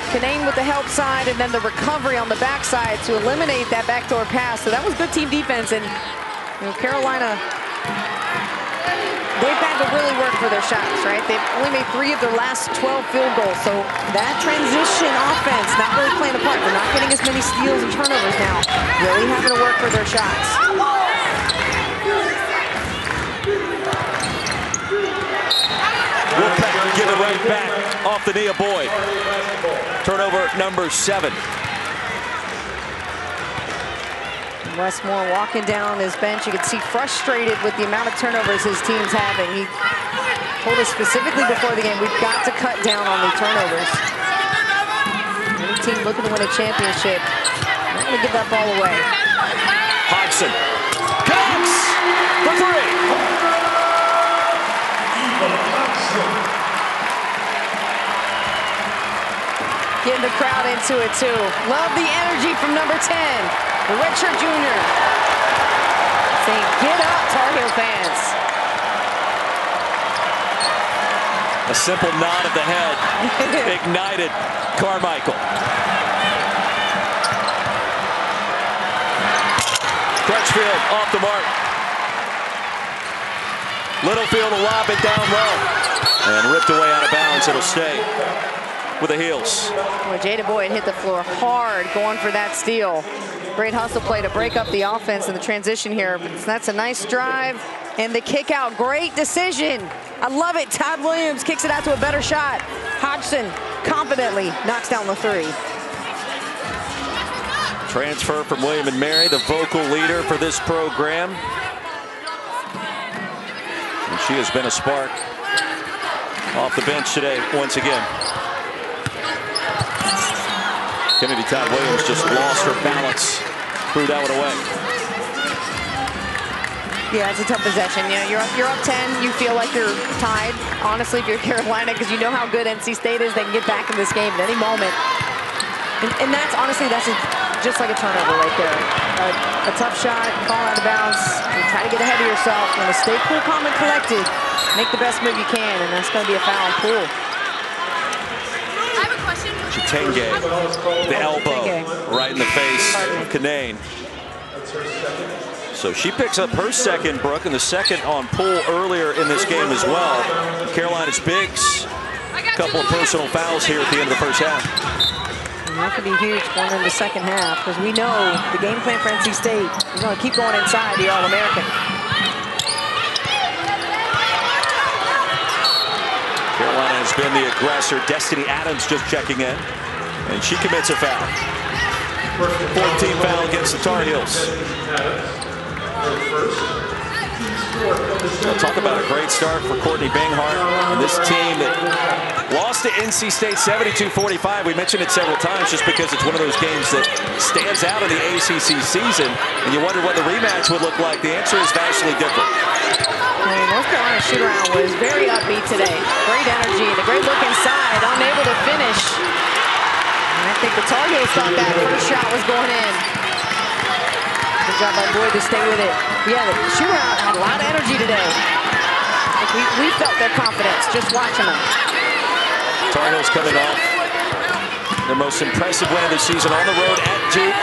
Canane with the help side, and then the recovery on the backside to eliminate that backdoor pass. So that was good team defense, and Carolina, they've had to really work for their shots, right? They've only made 3 of their last 12 field goals, so that transition offense not really playing a part. They're not getting as many steals and turnovers now. Really having to work for their shots. Wolfpack give it right back off the knee of Boyd. Turnover number 7. Westmore walking down his bench. You can see frustrated with the amount of turnovers his team's having. He told us specifically before the game, we've got to cut down on the turnovers. Any team looking to win a championship, not going to give that ball away. Hodgson comes for 3. Getting the crowd into it too. Love the energy from number 10, the redshirt junior. Saying, get up, Tar Heel fans. A simple nod of the head ignited Carmichael. Crutchfield off the mark. Littlefield will lob it down low and ripped away out of bounds. It'll stay with the heels. Well, Jada Boyd hit the floor hard going for that steal. Great hustle play to break up the offense in the transition here. But that's a nice drive and the kick out. Great decision. I love it. Todd Williams kicks it out to a better shot. Hodgson confidently knocks down the 3. Transfer from William and Mary, the vocal leader for this program. And she has been a spark off the bench today once again. Kennedy Todd Williams just lost her balance, threw that one away. Yeah, it's a tough possession. You know, you're up 10. You feel like you're tied. Honestly, if you're Carolina, because you know how good NC State is, they can get back in this game at any moment. And that's honestly, that's just like a turnover right there. A tough shot, fall out of bounds. You try to get ahead of yourself. You want to stay cool, calm, and collected. Make the best move you can, and that's going to be a foul on Poole. Chitenge, the elbow right in the face of Canane. So she picks up her second, Brooke, and the second on Poole earlier in this game as well. Carolina's bigs, a couple of personal fouls here at the end of the first half. And that could be huge going into the second half, because we know the game plan for NC State is going to keep going inside the All-American. Carolina has been the aggressor. Destiny Adams just checking in, and she commits a foul. 14 foul against the Tar Heels. We'll talk about a great start for Courtney Banghart and this team that lost to NC State 72-45. We mentioned it several times just because it's one of those games that stands out in the ACC season, and you wonder what the rematch would look like. The answer is vastly different. North Carolina's shoot-around was very upbeat today. Great energy and a great look inside, unable to finish. And I think the Tar Heels thought that first shot was going in. Good job by Boyd to stay with it. Yeah, the shoot-around had a lot of energy today. We felt their confidence just watching them. Tar Heels coming off their most impressive win of the season on the road at Duke.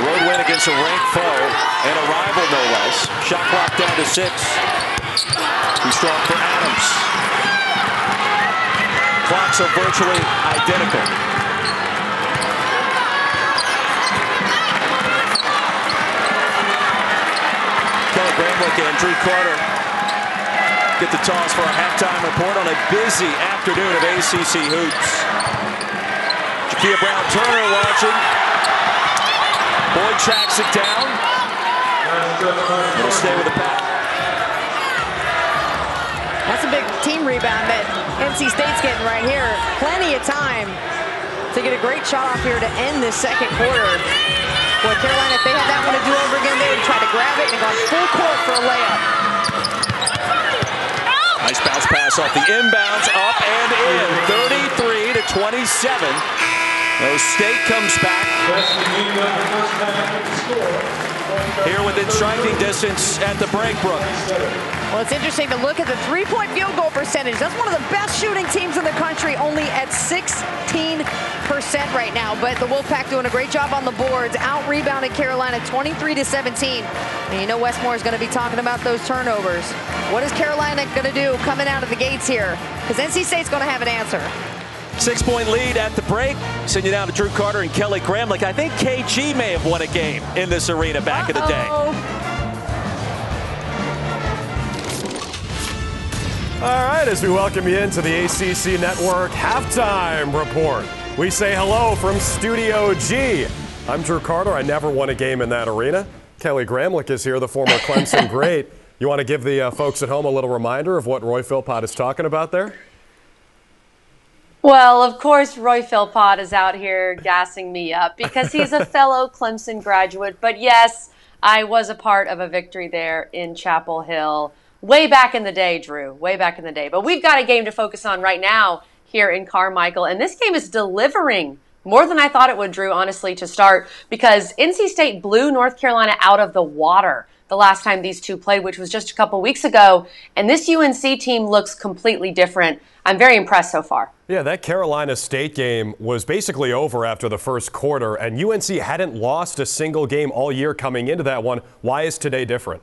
Road win against a ranked foe and a rival, no less. Shot clock down to 6. Too strong for Adams. Clocks are virtually identical. Kelly Gramlich and Drew Carter get the toss for a halftime report on a busy afternoon of ACC hoops. Jakia Brown-Turner watching. Boyd tracks it down. It'll stay with the pack. That's a big team rebound that NC State's getting right here. Plenty of time to get a great shot off here to end this second quarter. Boy, Carolina, if they had that one to do over again, they would try to grab it and go full court for a layup. Nice bounce pass off the inbounds, up and in. 33-27. State comes back. here within striking distance at the break, Brooke. Well, it's interesting to look at the three-point field goal percentage. That's one of the best shooting teams in the country, only at 16% right now. But the Wolfpack doing a great job on the boards, out-rebounded Carolina 23-17. And you know Westmore is going to be talking about those turnovers. What is Carolina going to do coming out of the gates here? Because NC State's going to have an answer. 6-point lead at the break. Send you down to Drew Carter and Kelly Gramlich. I think KG may have won a game in this arena back in the day. All right, as we welcome you into the ACC Network halftime report, we say hello from Studio G. I'm Drew Carter. I never won a game in that arena. Kelly Gramlich is here, the former Clemson great. You want to give the folks at home a little reminder of what Roy Philpott is talking about there? Well, of course, Roy Philpott is out here gassing me up because he's a fellow Clemson graduate. But yes, I was a part of a victory there in Chapel Hill. Way back in the day, Drew, way back in the day. But we've got a game to focus on right now here in Carmichael. And this game is delivering more than I thought it would, Drew, honestly, to start. Because NC State blew North Carolina out of the water the last time these two played, which was just a couple weeks ago. And this UNC team looks completely different. I'm very impressed so far. Yeah, that Carolina State game was basically over after the first quarter. And UNC hadn't lost a single game all year coming into that one. Why is today different?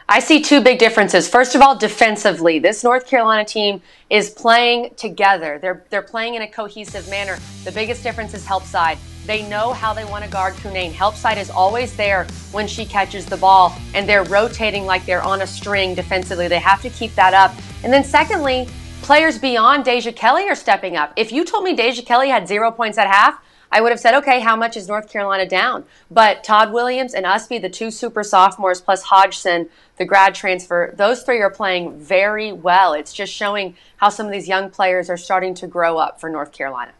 I see two big differences. First of all, defensively, this North Carolina team is playing together. They're playing in a cohesive manner. The biggest difference is help side. They know how they want to guard Cunane. Help side is always there when she catches the ball, and they're rotating like they're on a string defensively. They have to keep that up. And then secondly, players beyond Deja Kelly are stepping up. If you told me Deja Kelly had 0 points at half, I would have said, okay, how much is North Carolina down? But Todd Williams and Usby, the two super sophomores, plus Hodgson, the grad transfer, those three are playing very well. It's just showing how some of these young players are starting to grow up for North Carolina.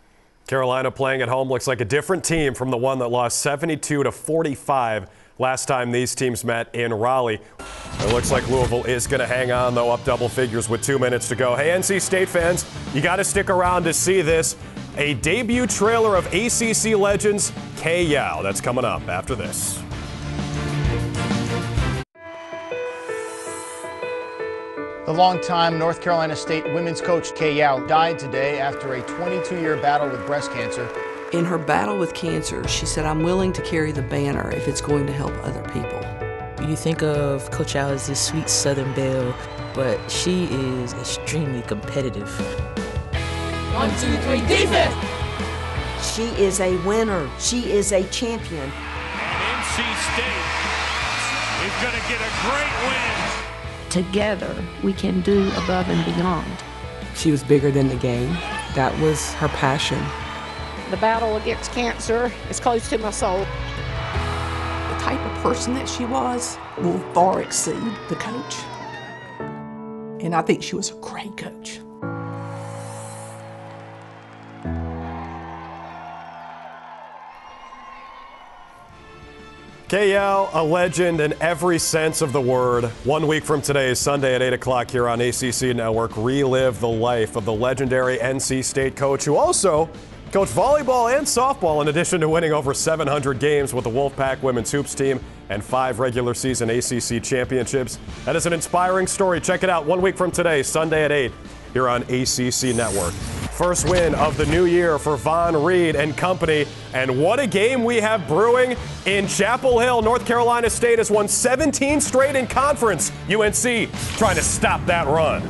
Carolina playing at home looks like a different team from the one that lost 72-45 last time these teams met in Raleigh. It looks like Louisville is going to hang on, though, up double figures with 2 minutes to go. Hey, NC State fans, you got to stick around to see this. A debut trailer of ACC legends, Kay Yow. That's coming up after this. The longtime North Carolina State women's coach Kay Yow died today after a 22-year battle with breast cancer. In her battle with cancer, she said, "I'm willing to carry the banner if it's going to help other people." You think of Coach Yow as this sweet Southern belle, but she is extremely competitive. 1, 2, 3, defense! She is a winner. She is a champion. And NC State is going to get a great win. Together, we can do above and beyond. She was bigger than the game. That was her passion. The battle against cancer is close to my soul. The type of person that she was will far exceed the coach. And I think she was a great coach. Kay Yow, a legend in every sense of the word. 1 week from today, Sunday at 8 o'clock here on ACC Network, relive the life of the legendary NC State coach who also coached volleyball and softball in addition to winning over 700 games with the Wolfpack women's hoops team and 5 regular season ACC championships. That is an inspiring story. Check it out 1 week from today, Sunday at 8 here on ACC Network. First win of the new year for Von Reed and company. And what a game we have brewing in Chapel Hill. North Carolina State has won 17 straight in conference. UNC trying to stop that run.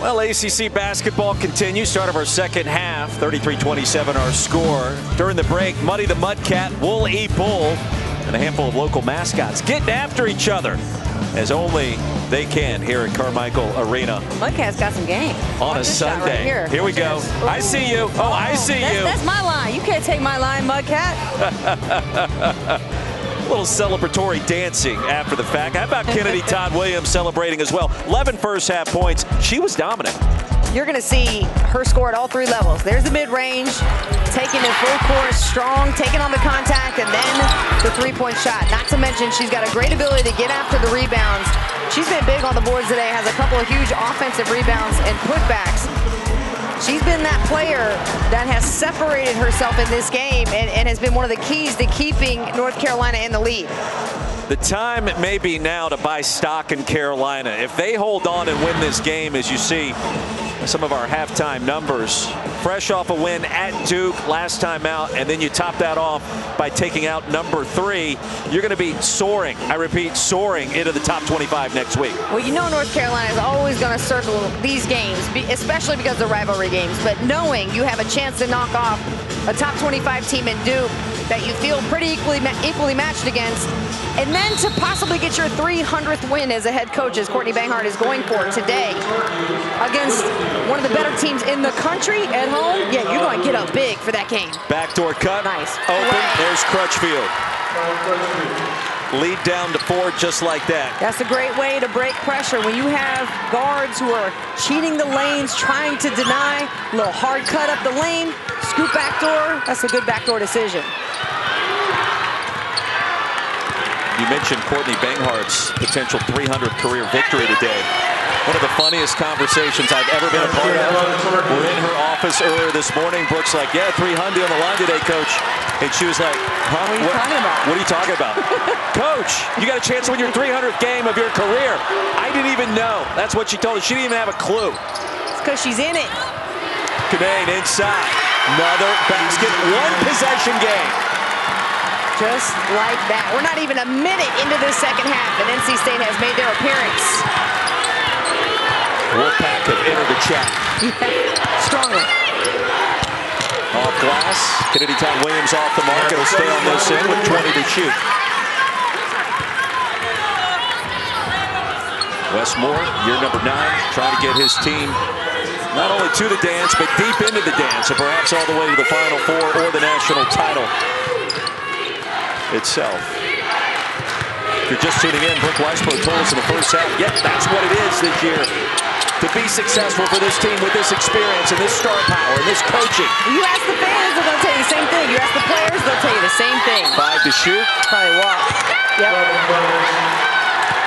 Well, ACC basketball continues. Start of our second half, 33-27 our score. During the break, Muddy the Mudcat, Wool E Bull, and a handful of local mascots getting after each other as only they can here at Carmichael Arena. Mudcat's got some game. On a Sunday. Right here we go. I see you. Oh, I see you. That's my line. You can't take my line, Mudcat. A little celebratory dancing after the fact. How about Kennedy Todd Williams celebrating as well? 11 first half points. She was dominant. You're going to see her score at all 3 levels. There's the mid-range, taking it full course, strong, taking on the contact, and then the three-point shot. Not to mention, she's got a great ability to get after the rebounds. She's been big on the boards today, has a couple of huge offensive rebounds and putbacks. She's been that player that has separated herself in this game and has been one of the keys to keeping North Carolina in the lead. The time may be now to buy stock in Carolina. If they hold on and win this game, as you see some of our halftime numbers, fresh off a win at Duke last time out, and then you top that off by taking out number 3, you're going to be soaring, I repeat, soaring into the top 25 next week. Well, you know North Carolina is always going to circle these games, especially because they're rivalry games, but knowing you have a chance to knock off a top 25 team in Duke that you feel pretty equally matched against, and then to possibly get your 300th win as a head coach, as Courtney Banghart is going for today, against one of the better teams in the country at home, yeah, you're going to get up big for that game. Backdoor cut. Nice. Open. There's Crutchfield. Lead down to 4 just like that. That's a great way to break pressure when you have guards who are cheating the lanes, trying to deny, a little hard cut up the lane, scoop backdoor. That's a good backdoor decision. You mentioned Courtney Banghart's potential 300th career victory today. One of the funniest conversations I've ever been a part of. We're in her office earlier this morning. Brooke's like, yeah, 300 on the line today, Coach. And she was like, huh? What are you talking about? What are you talking about? Coach, you got a chance to win your 300th game of your career. I didn't even know. That's what she told us. She didn't even have a clue. It's because she's in it. Canane inside. Another basket. One possession game. Just like that. We're not even a minute into the second half, and NC State has made their appearance. Wolfpack have entered the chat. Yeah, strongly. Off glass. Kennedy Todd Williams off the mark. It'll stay on this end with 20 to shoot. Wes Moore, year number 9, trying to get his team not only to the dance, but deep into the dance, and perhaps all the way to the Final Four or the national title itself. If you're just tuning in, Brooke Weisberg told us in the first half, yep, that's what it is this year. To be successful for this team with this experience and this star power and this coaching. You ask the fans, they're going to tell you the same thing. You ask the players, they'll tell you the same thing. 5 to shoot. Probably walk. Yep.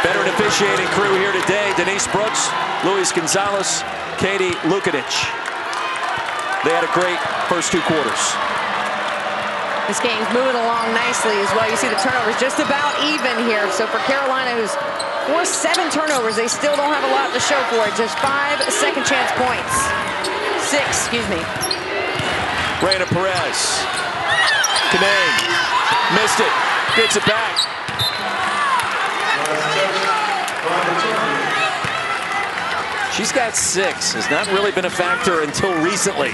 Veteran officiating crew here today. Denise Brooks, Luis Gonzalez, Katie Lukanic. They had a great first 2 quarters. This game's moving along nicely as well. You see the turnovers just about even here. So for Carolina, who's forced 7 turnovers, they still don't have a lot to show for it. Just 5 second chance points. 6, excuse me. Reyna Perez. Canane. Missed it. Gets it back. She's got 6. Has not really been a factor until recently.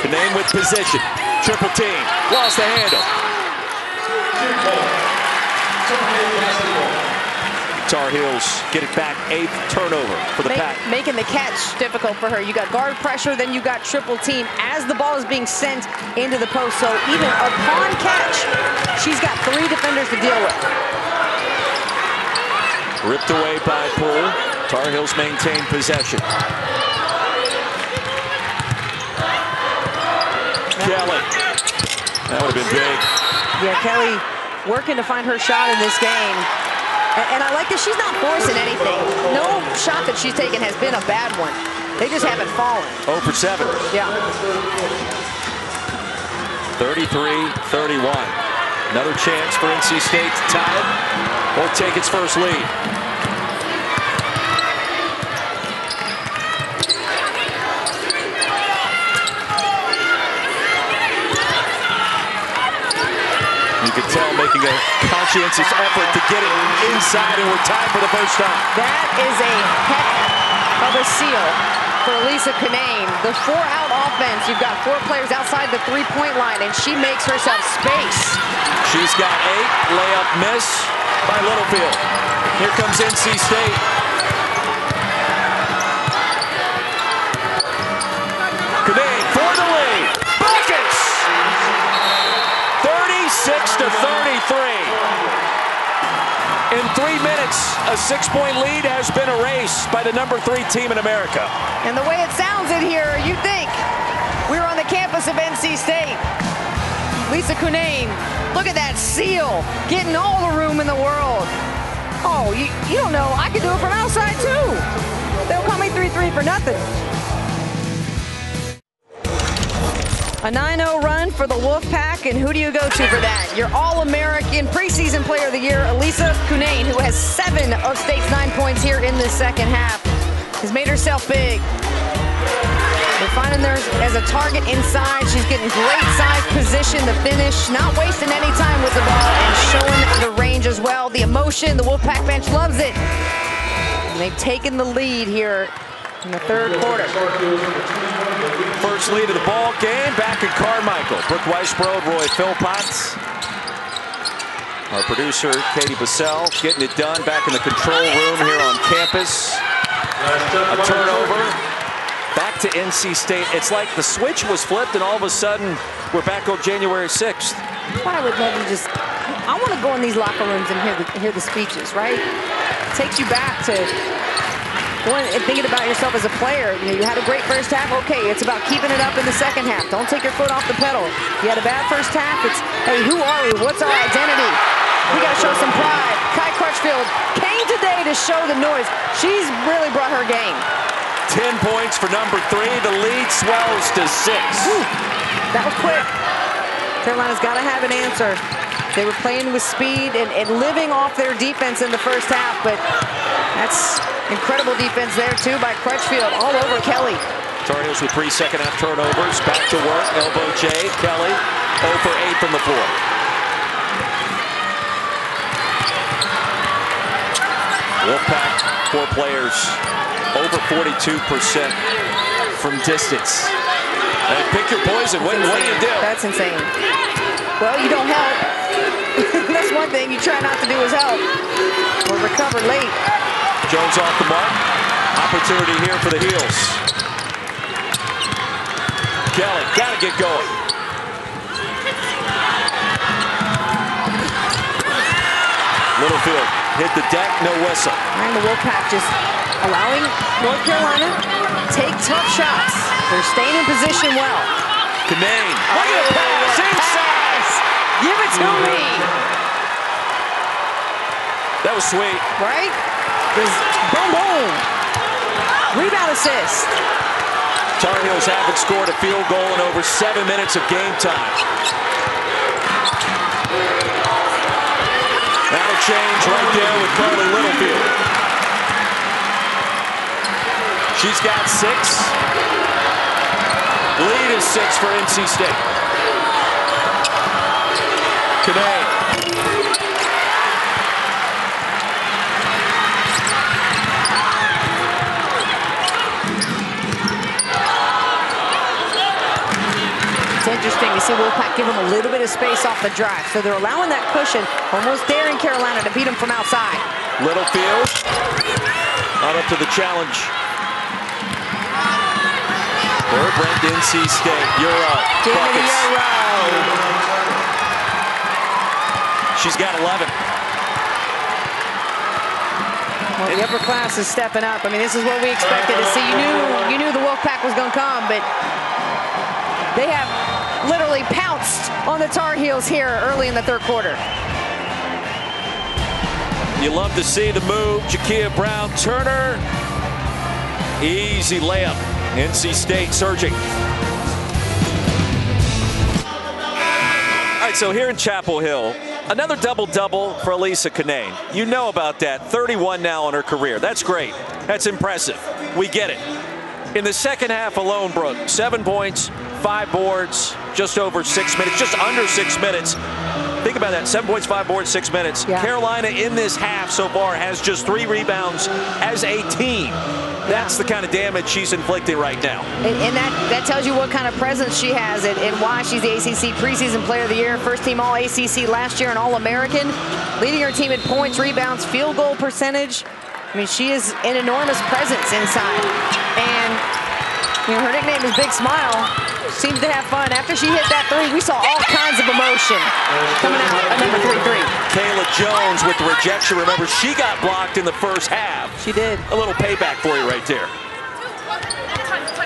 Canane with position. Triple team. Lost the handle. Tar Heels get it back. 8th turnover for the Pack. Making the catch difficult for her. You got guard pressure, then you got triple team as the ball is being sent into the post. So even upon catch, she's got 3 defenders to deal with. Ripped away by Poole. Tar Heels maintain possession. Kelly. That would have been big. Yeah, Kelly working to find her shot in this game. And I like that she's not forcing anything. No shot that she's taken has been a bad one. They just haven't fallen. 0 for 7. Yeah. 33-31. Another chance for NC State to tie it or take its first lead. You can tell making a conscientious effort to get it inside, and we're tied for the first time. That is a heck of a seal for Lisa Canane. The 4-out offense, you've got 4 players outside the 3-point line, and she makes herself space. She's got 8, layup miss by Littlefield. Here comes NC State. Canane for the lead. Buckets! 36-33. In 3 minutes, a 6-point lead has been erased by the number 3 team in America. And the way it sounds in here, you think We're on the campus of NC State. Lisa Cunane, look at that seal, getting all the room in the world. Oh, you don't know, I can do it from outside too. They'll call me 3-3 for nothing. A 9-0 run for the Wolfpack, and who do you go to for that? Your All-American preseason player of the year, Lisa Cunane, who has 7 of State's 9 points here in the second half, has made herself big. They're finding her as a target inside. She's getting great size position, the finish, not wasting any time with the ball, and showing the range as well. The emotion, the Wolfpack bench loves it. And they've taken the lead here in the third quarter. First lead of the ball game, back at Carmichael. Brooke Weisbrod, Roy Philpotts. Our producer, Katie Bassell, getting it done back in the control room here on campus. A turnover. Back to NC State. It's like the switch was flipped and all of a sudden we're back on January 6th. I would love to just, I want to go in these locker rooms and hear the speeches, right? It takes you back to going and thinking about yourself as a player. You had a great first half. Okay, it's about keeping it up in the second half. Don't take your foot off the pedal. You had a bad first half. It's, hey, who are we? What's our identity? We got to show some pride. Kai Crutchfield came today to show the noise. She's really brought her game. 10 points for number 3. The lead swells to 6. Whew, that was quick. Carolina's got to have an answer. They were playing with speed and living off their defense in the first half, but that's incredible defense there too by Crutchfield all over Kelly. Tar Heels with 3 second-half turnovers. Back to work. Elbow J. Kelly 0 for 8 from the floor. Wolfpack, 4 players, over 42% from distance. And pick your poison. What do you do? That's insane. Well, you don't help. That's one thing you try not to do is help or recover late. Jones off the mark. Opportunity here for the Heels. Kelly, gotta get going. Littlefield hit the deck, no whistle. And the Wolfpack just allowing North Carolina to take tough shots. They're staying in position well. Cunane, look at the pass, inside. Give it to me. That was sweet. Right? There's boom, boom. Rebound assist. Tar Heels haven't scored a field goal in over 7 minutes of game time. That'll change right there with Carly Littlefield. She's got 6. Lead is 6 for NC State. Cunane. It's interesting to see Wolfpack give them a little bit of space off the drive. So they're allowing that cushion, almost daring Carolina to beat them from outside. Littlefield, not up to the challenge. Third ranked NC State, Euro. Give me the Euro. She's got 11. Well, the upper class is stepping up. I mean, this is what we expected to see. You knew the Wolfpack was going to come, but they have literally pounced on the Tar Heels here early in the third quarter. You love to see the move. Jakia Brown-Turner. Easy layup. NC State surging. All right, so here in Chapel Hill, another double-double for Lisa Cunane. You know about that. 31 now in her career. That's great. That's impressive. We get it. In the second half alone, Brooke, 7 points, 5 boards, just over 6 minutes, just under 6 minutes. Think about that, 7 points, 5 boards, 6 minutes. Yeah. Carolina in this half so far has just 3 rebounds as a team. That's the kind of damage she's inflicting right now. And that tells you what kind of presence she has and why she's the ACC preseason player of the year, first team All-ACC last year and All-American, leading her team in points, rebounds, field goal percentage. I mean, she is an enormous presence inside. And you know, her nickname is Big Smile. Seems to have fun. After she hit that 3, we saw all kinds of emotion coming out of number 3. Kayla Jones with the rejection. Remember, she got blocked in the first half. She did. A little payback for you right there.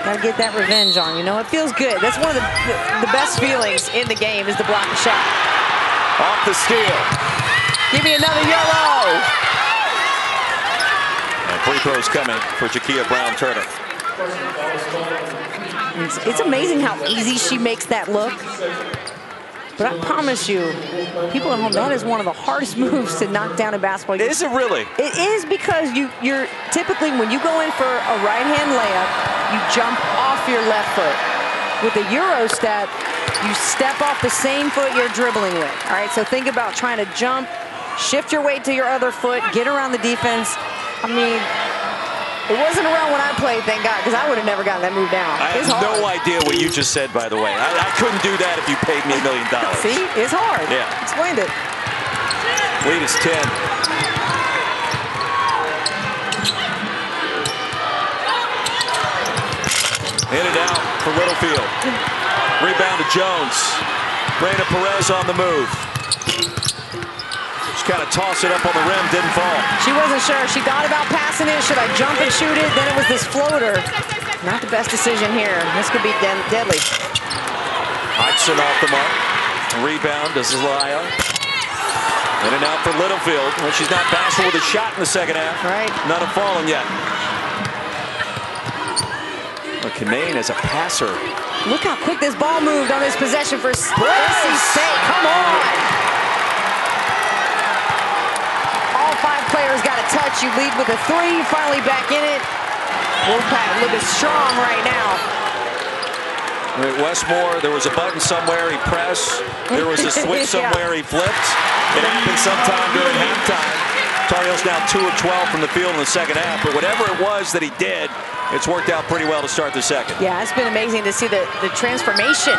Gotta get that revenge on, you know? It feels good. That's one of the best feelings in the game is to block a shot. Off the steal. Give me another yellow. And free throws coming for Jakia Brown-Turner. It's amazing how easy she makes that look. But I promise you, people at home, that is one of the hardest moves to knock down in basketball. Is it really? It is, because you're typically, when you go in for a right-hand layup, you jump off your left foot. With a Euro step, you step off the same foot you're dribbling with. All right, so think about trying to jump, shift your weight to your other foot, get around the defense. I mean, it wasn't around when I played, thank God, because I would have never gotten that move down. I have no idea what you just said, by the way. I couldn't do that if you paid me $1 million. See, it's hard. Yeah. Explained it. Lead is 10. In and out for Littlefield. Rebound to Jones. Reina Perez on the move. Kind of toss it up on the rim, didn't fall. She wasn't sure. She thought about passing it. Should I jump and shoot it? Then it was this floater. Not the best decision here. This could be deadly. Hodgson off the mark. Rebound to Zelaya. In and out for Littlefield. Well, she's not bashful with a shot in the second half. Right. None have fallen yet. Well, Kinane as a passer. Look how quick this ball moved on this possession for NC State. Come on. Five players got a touch. You lead with a 3. Finally back in it. Wolfpack looking strong right now. Westmore, there was a button somewhere he pressed. There was a switch somewhere he flipped. It happened sometime during halftime. Tar Heels now 2 of 12 from the field in the second half. But whatever it was that he did, it's worked out pretty well to start the second. Yeah, it's been amazing to see the transformation.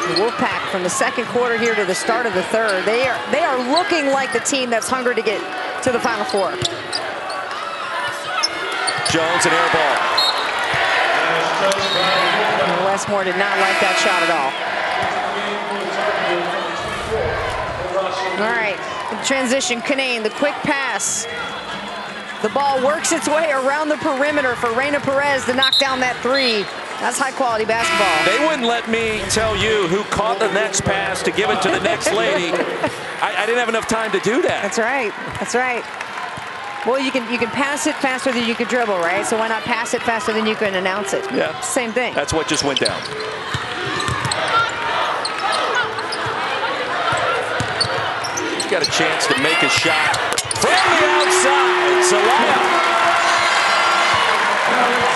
The Wolfpack from the second quarter here to the start of the third. They are looking like the team that's hungry to get to the Final Four. Jones, an air ball. Westmore did not like that shot at all. All right, transition, Kinane, the quick pass. The ball works its way around the perimeter for Reina Perez to knock down that 3. That's high-quality basketball. They wouldn't let me tell you who caught the next pass to give it to the next lady. I didn't have enough time to do that. That's right. That's right. Well, you can pass it faster than you can dribble, right? So why not pass it faster than you can announce it? Yeah. Same thing. That's what just went down. He's got a chance to make a shot from the outside. Zelaya.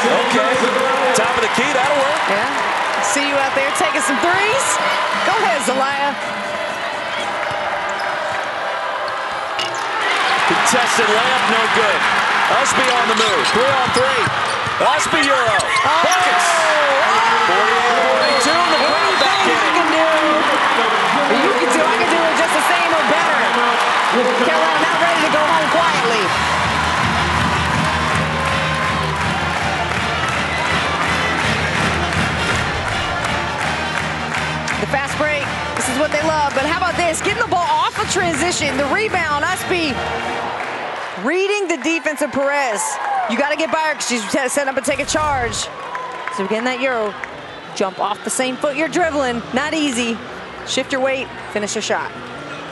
Okay. Top of the key, that'll work. Yeah. See you out there taking some threes. Go ahead, Zelaya. Contested layup, no good. Usby on the move. 3 on 3. Usby Euro. Buckets. 48-42. The crowd back in. You can do. I can do it just the same or better. Carolina not ready to go home quietly. The fast break. This is what they love. But how about this? Getting the ball off of transition. The rebound. Usby reading the defense of Perez. You got to get by her because she's set up and take a charge. So getting that Euro. Jump off the same foot you're dribbling. Not easy. Shift your weight. Finish your shot.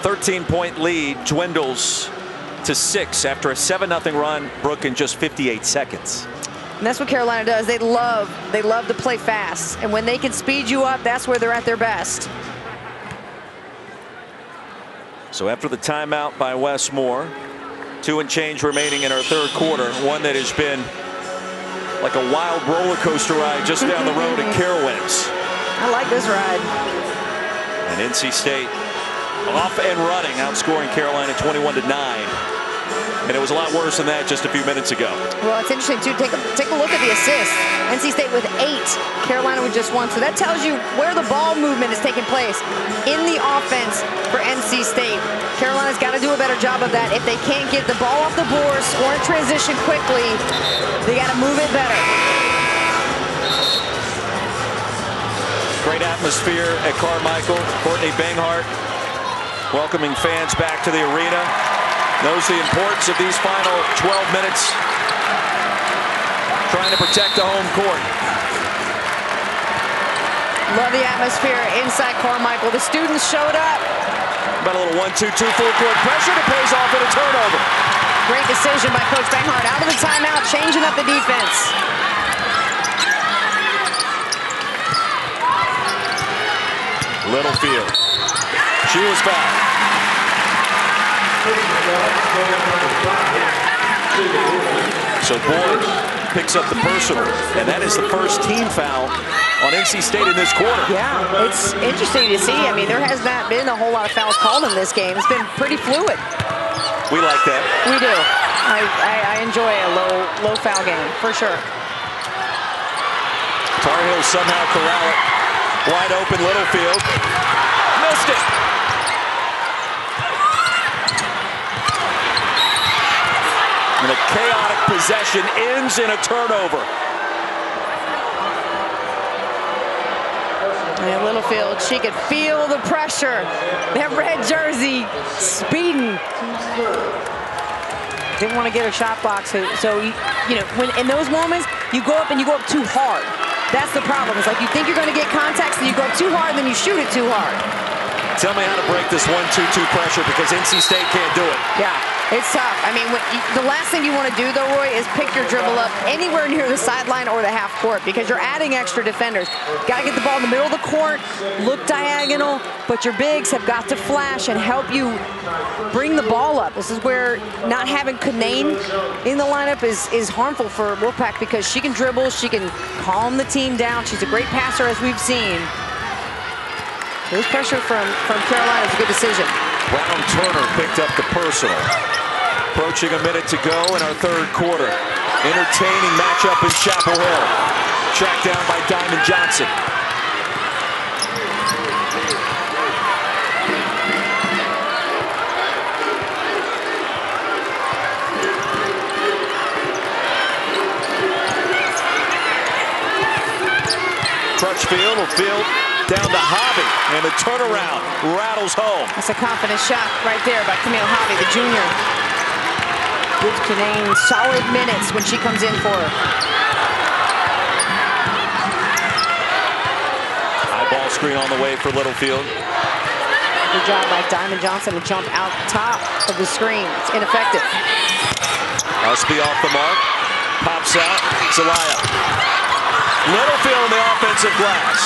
13-point lead dwindles to 6 after a 7-0 run, Brooke, in just 58 seconds. And that's what Carolina does. They love to play fast. And when they can speed you up, that's where they're at their best. So after the timeout by Westmore, 2 and change remaining in our third quarter, one that has been like a wild roller coaster ride just down the road at Carowinds. I like this ride. And NC State off and running, outscoring Carolina 21-9. And it was a lot worse than that just a few minutes ago. Well, it's interesting, too. Take a look at the assists. NC State with 8. Carolina with just 1. So that tells you where the ball movement is taking place in the offense for NC State. Carolina's got to do a better job of that. If they can't get the ball off the board, score in transition quickly, they got to move it better. Great atmosphere at Carmichael. Courtney Banghart welcoming fans back to the arena. Knows the importance of these final 12 minutes. Trying to protect the home court. Love the atmosphere inside Carmichael. The students showed up. About a little 1-2-2 full court pressure that pays off in a turnover. Great decision by Coach Banghart. Out of the timeout, changing up the defense. Littlefield. She was fouled. So Boyd picks up the personal, and that is the first team foul on NC State in this quarter. Yeah, it's interesting to see. I mean, there has not been a whole lot of fouls called in this game. It's been pretty fluid. We like that. We do. I enjoy a low foul game, for sure. Tar Heels somehow corral it. Wide open Littlefield. Missed it. And a chaotic possession ends in a turnover. And Littlefield, she could feel the pressure. That red jersey speeding. Didn't want to get her shot blocked. So you know, when in those moments, you go up and you go up too hard. That's the problem. It's like you think you're going to get contact, so you go up too hard, and then you shoot it too hard. Tell me how to break this 1-2-2 pressure, because NC State can't do it. Yeah, it's tough. I mean, the last thing you want to do, though, Roy, is pick your dribble up anywhere near the sideline or the half court, because you're adding extra defenders. Got to get the ball in the middle of the court, look diagonal, but your bigs have got to flash and help you bring the ball up. This is where not having Kanane in the lineup is harmful for Wolfpack, because she can dribble, she can calm the team down. She's a great passer, as we've seen. This pressure from Carolina is a good decision. Brown Turner picked up the personal. Approaching a minute to go in our third quarter. Entertaining matchup in Chapel Hill. Tracked down by Diamond Johnson. Crutchfield will field down to Hobby, and the turnaround rattles home. That's a confident shot right there by Camille Hobby, the junior. Gives Kanane solid minutes when she comes in for her. High ball screen on the way for Littlefield. Good job by Diamond Johnson to jump out top of the screen. It's ineffective. Usby off the mark. Pops out. Zelaya. Littlefield in the offensive glass.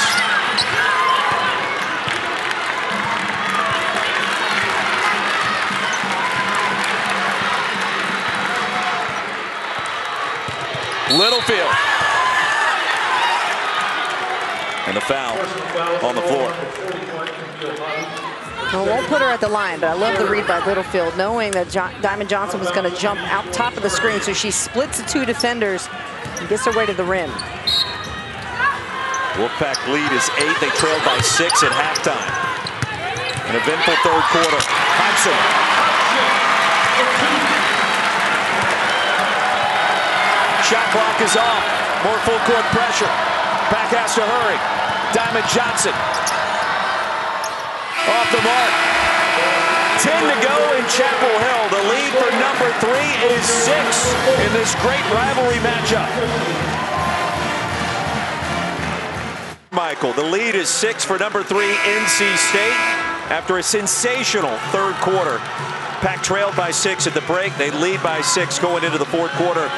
Littlefield. And the foul on the floor. Well, won't put her at the line, but I love the read by Littlefield, knowing that Diamond Johnson was going to jump out top of the screen, so she splits the two defenders and gets her way to the rim. Wolfpack lead is 8. They trailed by 6 at halftime. An eventful third quarter. Hobson. Shot clock is off. More full court pressure. Pack has to hurry. Diamond Johnson. Off the mark. 10 to go in Chapel Hill. The lead for number 3 is 6 in this great rivalry matchup. Carmichael, the lead is 6 for number 3 NC State after a sensational third quarter. Pack trailed by 6 at the break. They lead by 6 going into the fourth quarter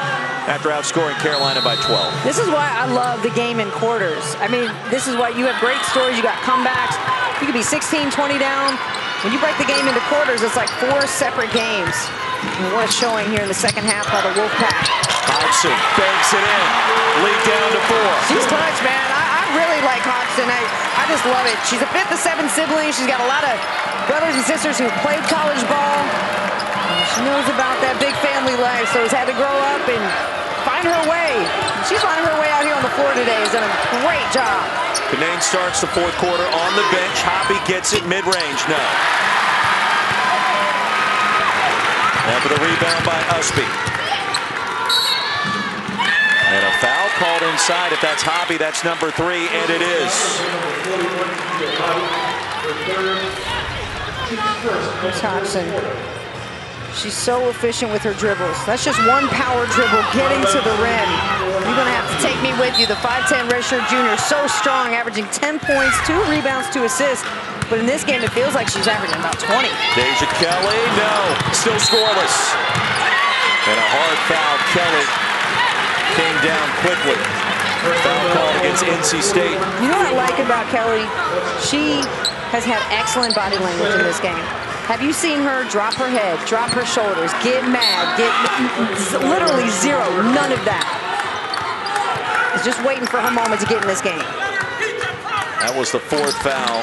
after outscoring Carolina by 12. This is why I love the game in quarters. I mean, this is why you have great stories. You got comebacks. You could be 16, 20 down. When you break the game into quarters, it's like 4 separate games. And what a showing here in the second half by the Wolfpack. Hodgson banks it in. Lead down to 4. She's touched, man. I really like Hodgson. I just love it. She's a 5th of 7 siblings. She's got a lot of brothers and sisters who played college ball. And she knows about that big family life, so has had to grow up and find her way. She's finding her way out here on the floor today. Has done a great job. Kanane starts the fourth quarter on the bench. Hobby gets it mid-range. No. Now for the rebound by Usby. And a foul called inside. If that's Hobby, that's number 3, and it is. Here's Hodgson. She's so efficient with her dribbles. That's just one power dribble getting to the rim. You're going to have to take me with you. The 5'10" redshirt junior, so strong, averaging 10 points, 2 rebounds, 2 assists. But in this game, it feels like she's averaging about 20. Deja Kelly, no, still scoreless. And a hard foul. Kelly came down quickly. Foul call against NC State. You know what I like about Kelly? She has had excellent body language in this game. Have you seen her drop her head, drop her shoulders, get mad, get literally zero, none of that. It's just waiting for her moment to get in this game. That was the 4th foul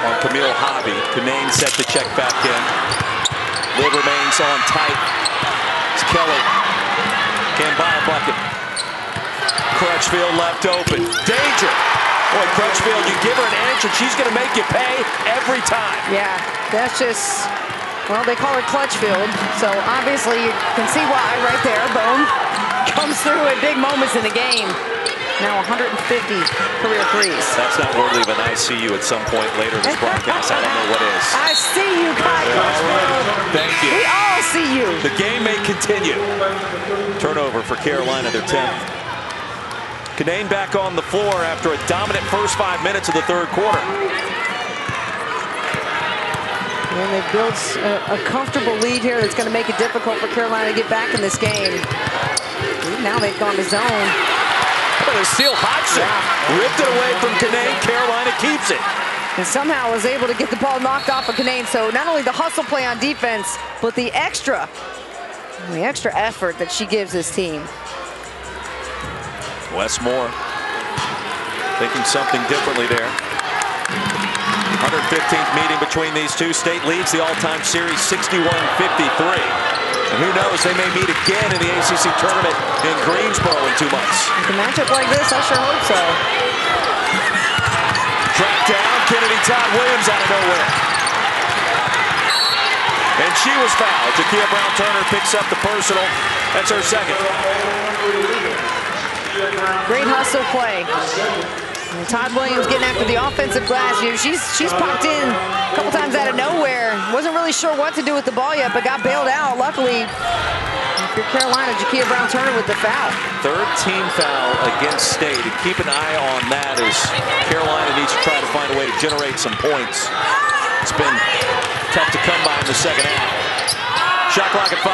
on Camille Hobby. Canaan set to check back in. Lid remains on tight. It's Kelly. Can't buy a bucket. Crutchfield left open. Danger. Boy, Crutchfield, you give her an inch and she's going to make you pay every time. Yeah, that's just, well, they call her Clutchfield. So obviously you can see why right there. Boom. Comes through at big moments in the game. Now 150 career threes. That's not worthy of an I see you at some point later in this broadcast. I don't know what is. I see you, Kai Clutchfield. Thank you. We all see you. The game may continue. Turnover for Carolina, their 10th. Canaan back on the floor after a dominant first 5 minutes of the 3rd quarter. And they've built a comfortable lead here that's going to make it difficult for Carolina to get back in this game. Now they've gone to zone. Oh, the steal, Hodgson. Ripped it away from Canaan. Carolina keeps it. And somehow was able to get the ball knocked off of Canaan. So not only the hustle play on defense, but the extra effort that she gives this team. Wes Moore thinking something differently there. 115th meeting between these two. State leads the all-time series 61-53. And who knows, they may meet again in the ACC tournament in Greensboro in 2 months. With a matchup like this, I sure hope so. Tracked down, Kennedy Todd Williams out of nowhere. And she was fouled. Jakia Brown-Turner picks up the personal. That's her 2nd. Great hustle play. And Todd Williams getting after the offensive glass. You know, she's popped in a couple times out of nowhere. Wasn't really sure what to do with the ball yet, but got bailed out. Luckily, if you're Carolina, Jakia Brown-Turner with the foul. 3rd team foul against State. And keep an eye on that as Carolina needs to try to find a way to generate some points. It's been tough to come by in the 2nd half. Shot clock at 5.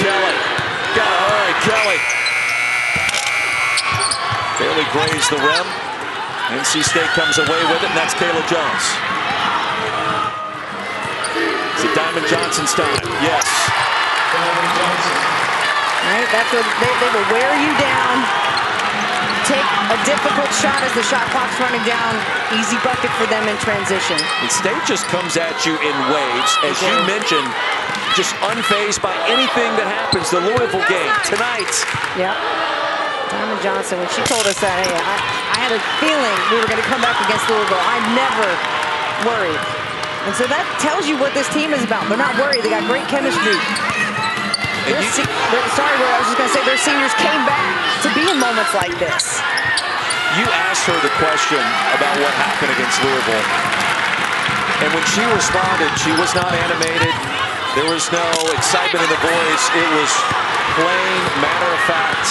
Kelly. Gotta hurry, Kelly. Barely grazed the rim. NC State comes away with it, and that's Kayla Jones. Is it Diamond Johnson's time? Yes. Right, that's what they will wear you down. Take a difficult shot as the shot clock's running down. Easy bucket for them in transition. And State just comes at you in waves, as you mentioned, just unfazed by anything that happens. The Louisville game tonight. Yep. Diamond Johnson, when she told us that, hey, I had a feeling we were going to come back against Louisville. I never worried. And so that tells you what this team is about. They're not worried. They got great chemistry. I was just going to say their seniors came back to be in moments like this. You asked her the question about what happened against Louisville. And when she responded, she was not animated. There was no excitement in the voice. It was plain, matter of fact,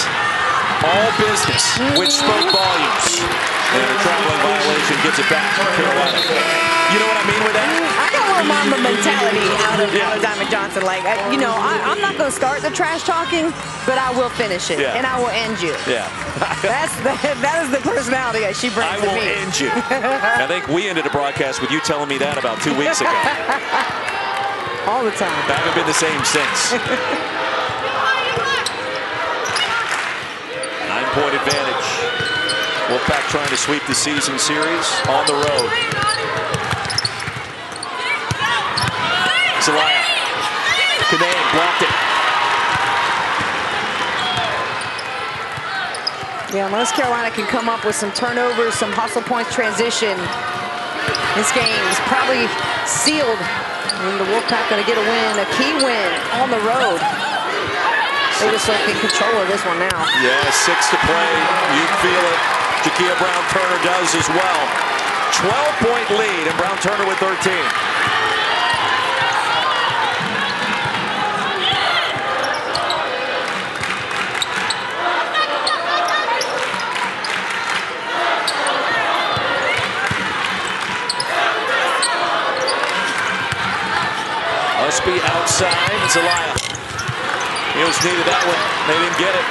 all business, which spoke volumes. And a traveling violation gives it back to Carolina. You know what I mean with that? I got a little Mamba mentality out of Diamond Johnson. Like, you know, I'm not going to start the trash talking, but I will finish it, and I will end you. Yeah. that is the personality that she brings to me. I will end you. I think we ended a broadcast with you telling me that about 2 weeks ago. All the time. I haven't been the same since. 9-point advantage. Wolfpack trying to sweep the season series on the road. Zelaya. Canaan blocked it. Yeah, unless Carolina can come up with some turnovers, some hustle points, transition, this game is probably sealed. And the Wolfpack going to get a win, a key win on the road. They just don't get control of this one now. Yeah, 6 to play. You feel it. Jakia Brown-Turner does as well. 12-point lead, and Brown-Turner with 13. Must be outside. Zelaya. Heels needed that one. They didn't get it.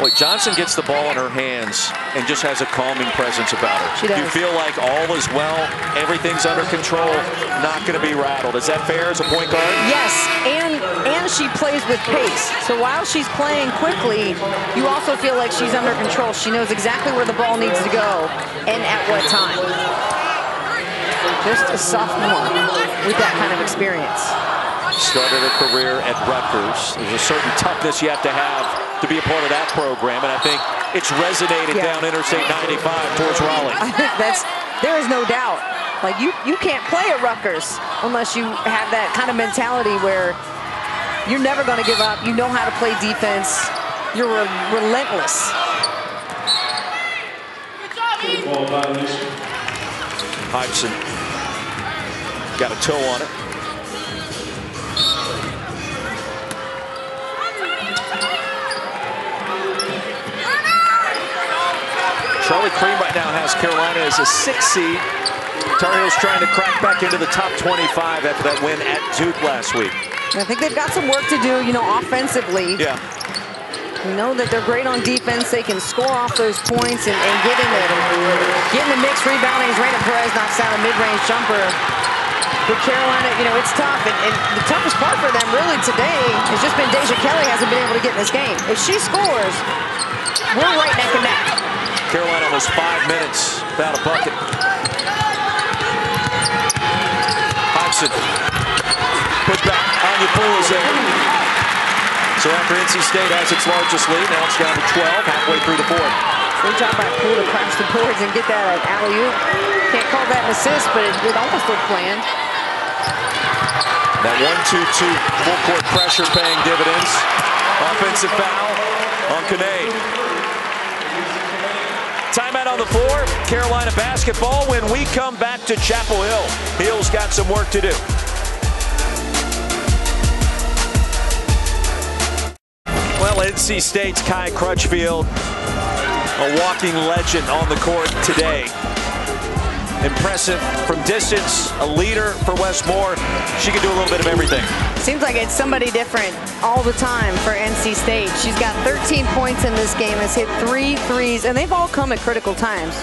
Boy, Johnson gets the ball in her hands and just has a calming presence about her. She does. You feel like all is well, everything's under control, not going to be rattled. Is that fair as a point guard? Yes, and she plays with pace. So while she's playing quickly, you also feel like she's under control. She knows exactly where the ball needs to go and at what time. Just a sophomore with that kind of experience. Started her career at Rutgers. There's a certain toughness you have to be a part of that program, and I think it's resonated down Interstate 95 towards Raleigh. I think there is no doubt. Like you can't play at Rutgers unless you have that kind of mentality where you're never going to give up. You know how to play defense. You're relentless. Hobson got a toe on it. Charlie Cream right now has Carolina as a 6 seed. Tar Heels trying to crack back into the top 25 after that win at Duke last week. I think they've got some work to do, you know, offensively. Yeah. We know that they're great on defense. They can score off those points and get in the mix rebounding. Raina Perez knocks down a mid-range jumper. For Carolina, you know, it's tough. And the toughest part for them really today has just been Deja Kelly hasn't been able to get in this game. If she scores, we're right neck and neck. Carolina almost 5 minutes without a bucket. Hobson. Put back. Anya Poole is in. So after NC State has its largest lead, now it's down to 12, halfway through the fourth. Great job by Poole to crash the boards and get that alley-oop. Can't call that an assist, but it almost looked planned. That 1-2-2 full court pressure paying dividends. Offensive foul on Kinnaid. Timeout on the floor. Carolina basketball when we come back to Chapel Hill. Hill's got some work to do. Well, NC State's Kai Crutchfield, a walking legend on the court today. Impressive from distance, a leader for Westmore. She can do a little bit of everything. Seems like it's somebody different all the time for NC State. She's got 13 points in this game, has hit 3 threes, and they've all come at critical times.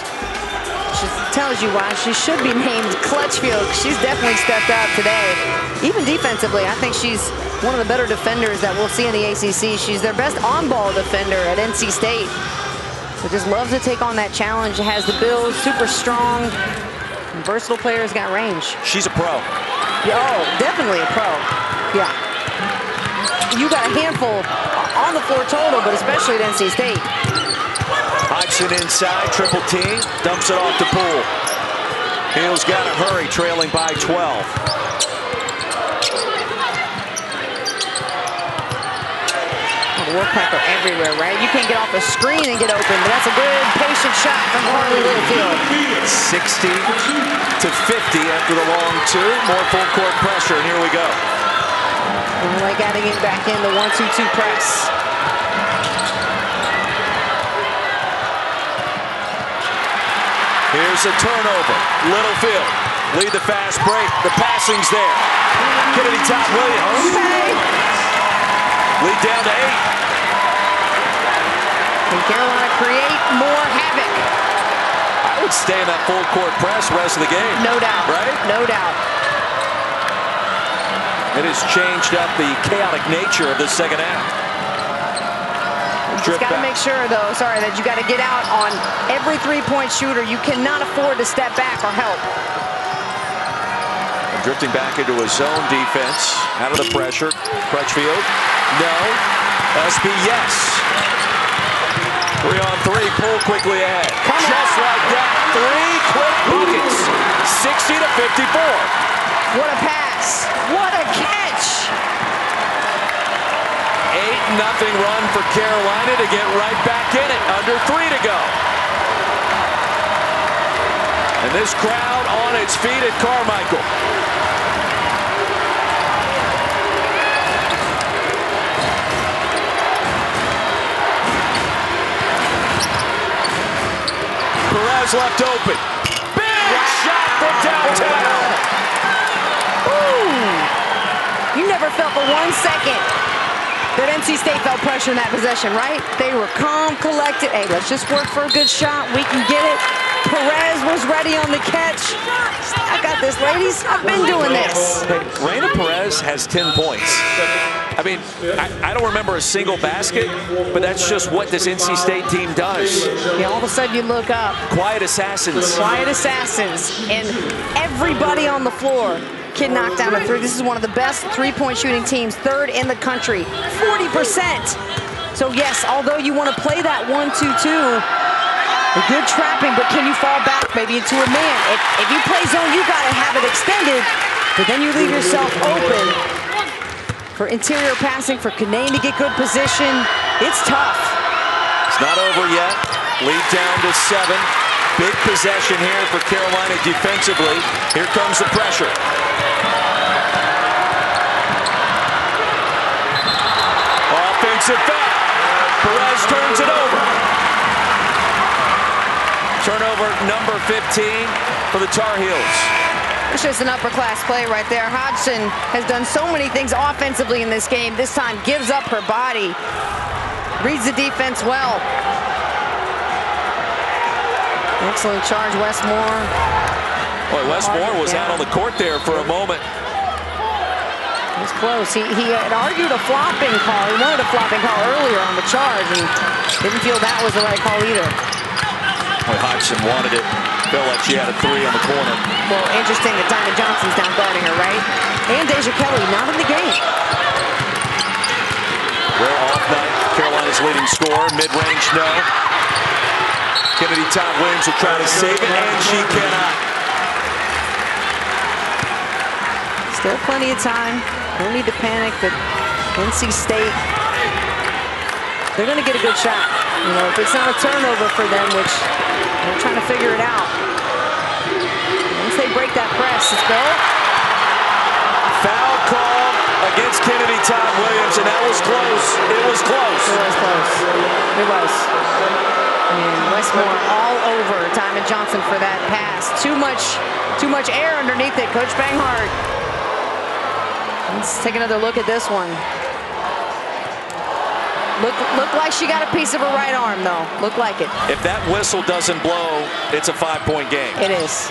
She tells you why she should be named Clutchfield. She's definitely stepped up today. Even defensively, I think she's one of the better defenders that we'll see in the ACC. She's their best on-ball defender at NC State. So just loves to take on that challenge. Has the build, super strong. Versatile player's got range. She's a pro. Oh, definitely a pro. Yeah. You got a handful on the floor total, but especially at NC State. Hodgson inside, triple team, dumps it off to Poole. Hill's got to hurry, trailing by 12. Wolfpack are everywhere, right? You can't get off the screen and get open, but that's a good, patient shot from Harley Littlefield. 60 to 50 after the long two. More full court pressure, and here we go. And like adding it back in the 1-2-2 press. Here's a turnover. Littlefield lead the fast break. The passing's there. Kennedy Todd Williams. Lead down to 8. Can Carolina create more havoc? I would stay in that full court press the rest of the game. No doubt. Right? No doubt. It has changed up the chaotic nature of the second half. You just got to make sure, though, that you got to get out on every three-point shooter. You cannot afford to step back or help. And drifting back into a zone defense. Out of the pressure. Crutchfield. No. SB, yes. 3 on 3. Poole quickly ahead. Just like that. 3 quick buckets. 60 to 54. What a pass. What a catch. 8-0 run for Carolina to get right back in it. Under 3 to go. And this crowd on its feet at Carmichael. Perez left open. Big shot downtown. Ooh. You never felt for 1 second that NC State felt pressure in that possession, right? They were calm, collected. Hey, let's just work for a good shot. We can get it. Perez was ready on the catch. I got this, ladies. I've been doing this. Hey, Raina Perez has 10 points. I mean, I don't remember a single basket, but that's just what this NC State team does. Yeah, all of a sudden you look up. Quiet assassins. Quiet assassins. And everybody on the floor can knock down a three. This is one of the best three-point shooting teams, third in the country, 40%. So yes, although you want to play that 1-2-2, a good trapping, but can you fall back maybe into a man? If you play zone, you got to have it extended, but then you leave yourself open for interior passing, for Canaan to get good position. It's tough. It's not over yet. Lead down to 7. Big possession here for Carolina defensively. Here comes the pressure. Offensive foul. Perez turns it over. Turnover number 15 for the Tar Heels. It's just an upper-class play right there. Hodgson has done so many things offensively in this game. This time gives up her body. Reads the defense well. Excellent charge, Westmore. Boy, Westmore was out on the court there for a moment. It was close. He had argued a flopping call. He wanted a flopping call earlier on the charge and didn't feel that was the right call either. Boy, Hodgson wanted it. Felt like she had a 3 on the corner. Well, interesting that Diamond Johnson's down guarding her, right? And Deja Kelly not in the game. Rare off night. Carolina's leading scorer. Mid-range, no. Kennedy Todd Williams will try to save it, and she cannot. Still plenty of time. Don't need to panic, but NC State, they're going to get a good shot. You know, if it's not a turnover for them, which they're trying to figure it out. Once they break that press, let's go. Foul call against Kennedy Todd Williams, and that was close. It was close. It was close. It was. And Westmore all over Diamond Johnson for that pass. Too much air underneath it. Coach Banghart. Let's take another look at this one. Look like she got a piece of her right arm, though. Look like it. If that whistle doesn't blow, it's a 5-point game. It is.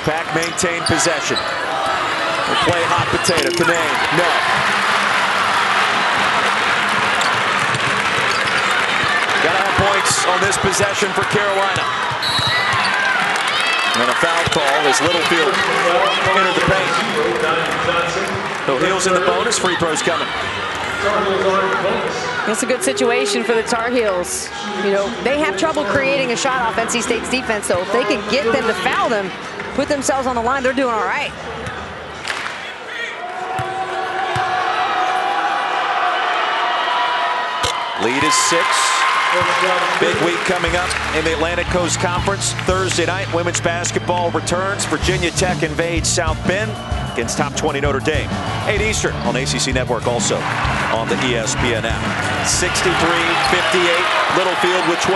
Pack maintained possession. We'll play hot potato. Canaan, no. Gotta have points on this possession for Carolina. And a foul call as Littlefield entered the paint. So Heels in the bonus, free throws coming. It's a good situation for the Tar Heels. You know, they have trouble creating a shot off NC State's defense, so if they can get them to foul them, put themselves on the line, they're doing all right. Lead is 6. Big week coming up in the Atlantic Coast Conference. Thursday night, women's basketball returns. Virginia Tech invades South Bend against top 20 Notre Dame. 8 Eastern on ACC Network, also on the ESPN app. 63-58, Littlefield with 12.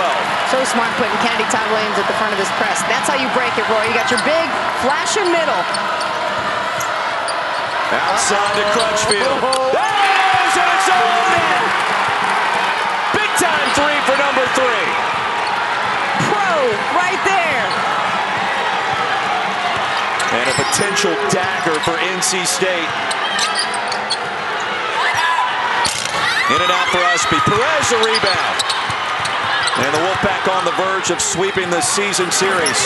So smart putting Kennedy Todd Williams at the front of this press. That's how you break it, Roy. You got your big flashing middle. Outside to Crutchfield. There's and it's all in. Big time 3 for number 3. Pro right there. And a potential dagger for NC State. In and out for Usby. Perez a rebound. And the Wolfpack on the verge of sweeping the season series.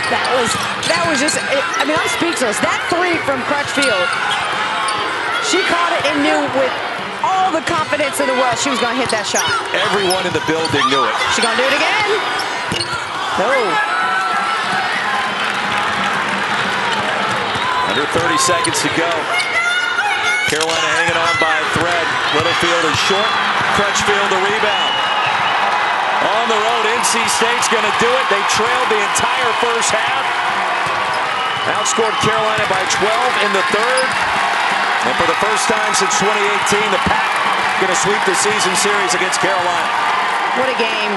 That was just, I mean, I'm speechless. That 3 from Crutchfield. She caught it and knew with all the confidence in the world she was going to hit that shot. Everyone in the building knew it. She going to do it again? No. Under 30 seconds to go. Carolina hanging on by a thread. Littlefield is short. Crutchfield the rebound. On the road, NC State's going to do it. They trailed the entire first half. Outscored Carolina by 12 in the third. And for the first time since 2018, the Pack going to sweep the season series against Carolina. What a game.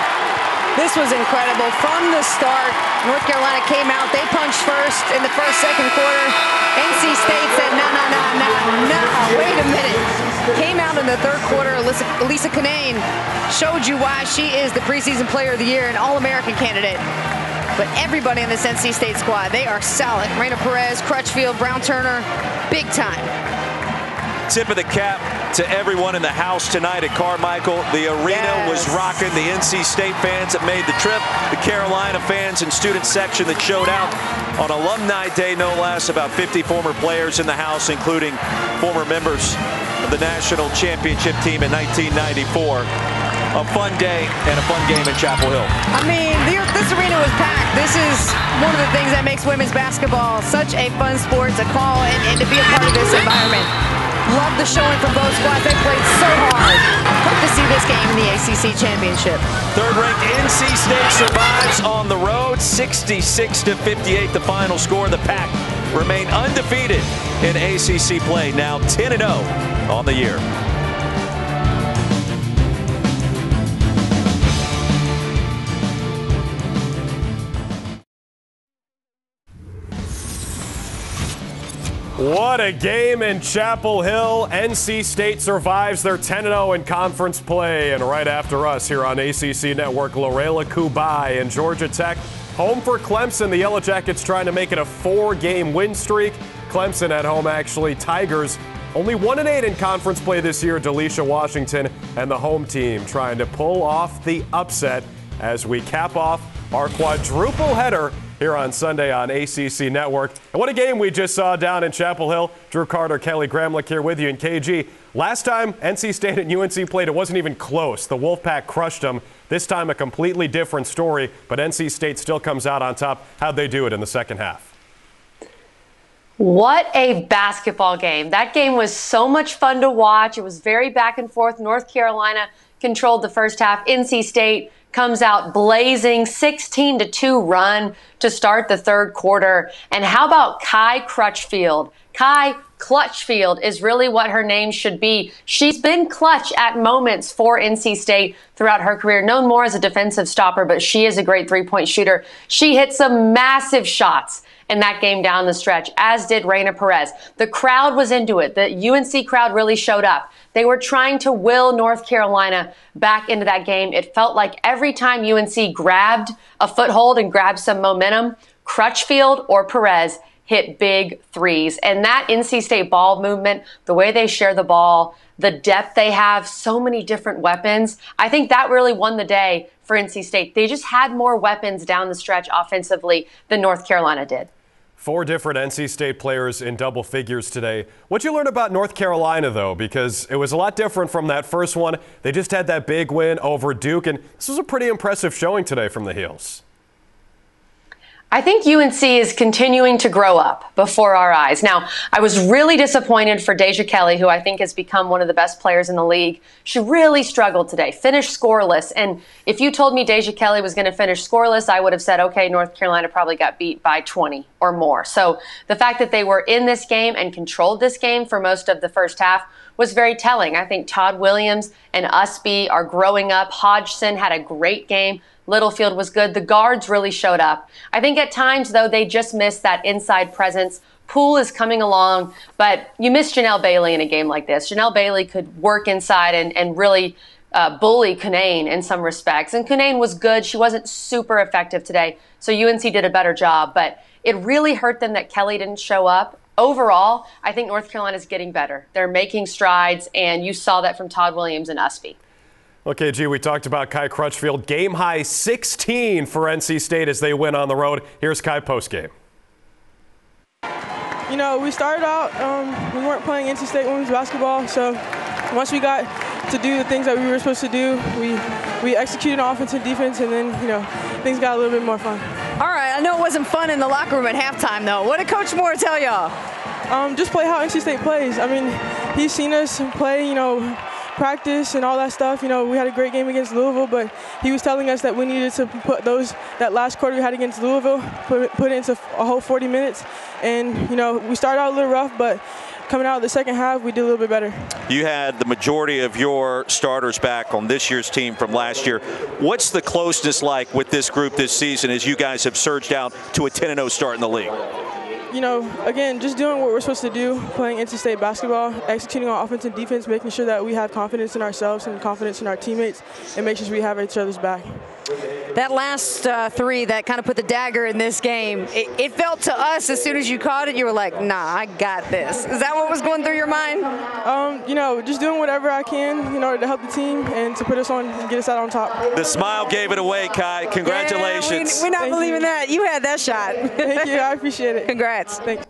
This was incredible. From the start, North Carolina came out. They punched first in the second quarter. NC State said, no, wait a minute. Came out in the third quarter. Elisa Canane showed you why she is the preseason player of the year and All-American candidate. But everybody in this NC State squad, they are solid. Raina Perez, Crutchfield, Brown Turner, big time. Tip of the cap to everyone in the house tonight at Carmichael. The arena was rocking. The NC State fans that made the trip, the Carolina fans and student section that showed out on Alumni Day, no less. About 50 former players in the house, including former members of the national championship team in 1994. A fun day and a fun game in Chapel Hill. I mean, this arena was packed. This is one of the things that makes women's basketball such a fun sport to call and to be a part of this environment. Love the showing from both squads. They played so hard. Hope to see this game in the ACC championship. Third-ranked NC State survives on the road, 66-58 the final score. The Pack remain undefeated in ACC play, now 10-0 on the year. What a game in Chapel Hill. NC State survives their 10-0 in conference play. And right after us here on ACC Network, Lorela Kubai and Georgia Tech home for Clemson. The Yellow Jackets trying to make it a 4-game win streak. Clemson at home, actually. Tigers only 1-8 in conference play this year. Delisha Washington and the home team trying to pull off the upset as we cap off our quadruple header here on Sunday on ACC Network. And what a game we just saw down in Chapel Hill. Drew Carter, Kelly Gramlich here with you. And KG, last time NC State and UNC played, it wasn't even close. The Wolfpack crushed them. This time a completely different story, but NC State still comes out on top. How'd they do it in the second half? What a basketball game. That game was so much fun to watch. It was very back and forth. North Carolina controlled the first half. NC State comes out blazing, 16-2 run to start the third quarter. And how about Kai Crutchfield? Kai Clutchfield is really what her name should be. She's been clutch at moments for NC State throughout her career, known more as a defensive stopper, but she is a great three-point shooter. She hit some massive shots in that game down the stretch, as did Raina Perez. The crowd was into it. The UNC crowd really showed up. They were trying to will North Carolina back into that game. It felt like every time UNC grabbed a foothold and grabbed some momentum, Crutchfield or Perez hit big threes. And that NC State ball movement, the way they share the ball, the depth they have, so many different weapons, I think that really won the day for NC State. They just had more weapons down the stretch offensively than North Carolina did. 4 different NC State players in double figures today. What'd you learn about North Carolina, though? Because it was a lot different from that first one. They just had that big win over Duke, and this was a pretty impressive showing today from the Heels. I think UNC is continuing to grow up before our eyes. Now, I was really disappointed for Deja Kelly, who I think has become one of the best players in the league. She really struggled today, finished scoreless. And if you told me Deja Kelly was going to finish scoreless, I would have said, okay, North Carolina probably got beat by 20 or more. So the fact that they were in this game and controlled this game for most of the first half was very telling. I think Todd Williams and Usby are growing up. Hodgson had a great game. Littlefield was good. The guards really showed up. I think at times, though, they just missed that inside presence. Poole is coming along, but you miss Janelle Bailey in a game like this. Janelle Bailey could work inside and really bully Canane in some respects. And Canane was good. She wasn't super effective today, so UNC did a better job. But it really hurt them that Kelly didn't show up. Overall, I think North Carolina is getting better. They're making strides, and you saw that from Todd Williams and Usby. Okay, G, we talked about Kai Crutchfield. Game high 16 for NC State as they win on the road. Here's Kai postgame. You know, we started out, we weren't playing NC State women's basketball, so once we got to do the things that we were supposed to do, we executed offense and defense, and then, you know, things got a little bit more fun. All right, I know it wasn't fun in the locker room at halftime, though. What did Coach Moore tell y'all? Just play how NC State plays. I mean, he's seen us play, you know, practice and all that stuff. You know, we had a great game against Louisville, but he was telling us that we needed to put that last quarter we had against Louisville, put it into a whole 40 minutes. And, you know, we started out a little rough, but coming out of the second half, we did a little bit better. You had the majority of your starters back on this year's team from last year. What's the closeness like with this group this season as you guys have surged out to a 10-0 start in the league? You know, again, just doing what we're supposed to do, playing NC State basketball, executing on offense and defense, making sure that we have confidence in ourselves and confidence in our teammates, and making sure we have each other's back. That last three that kind of put the dagger in this game, it felt to us as soon as you caught it, you were like, nah, I got this. Is that what was going through your mind? You know, just doing whatever I can in order to help the team and to put us on and get us out on top. The smile gave it away, Kai. Congratulations. Yeah, we're not believing that. You had that shot. Thank you. I appreciate it. Congrats. Thanks.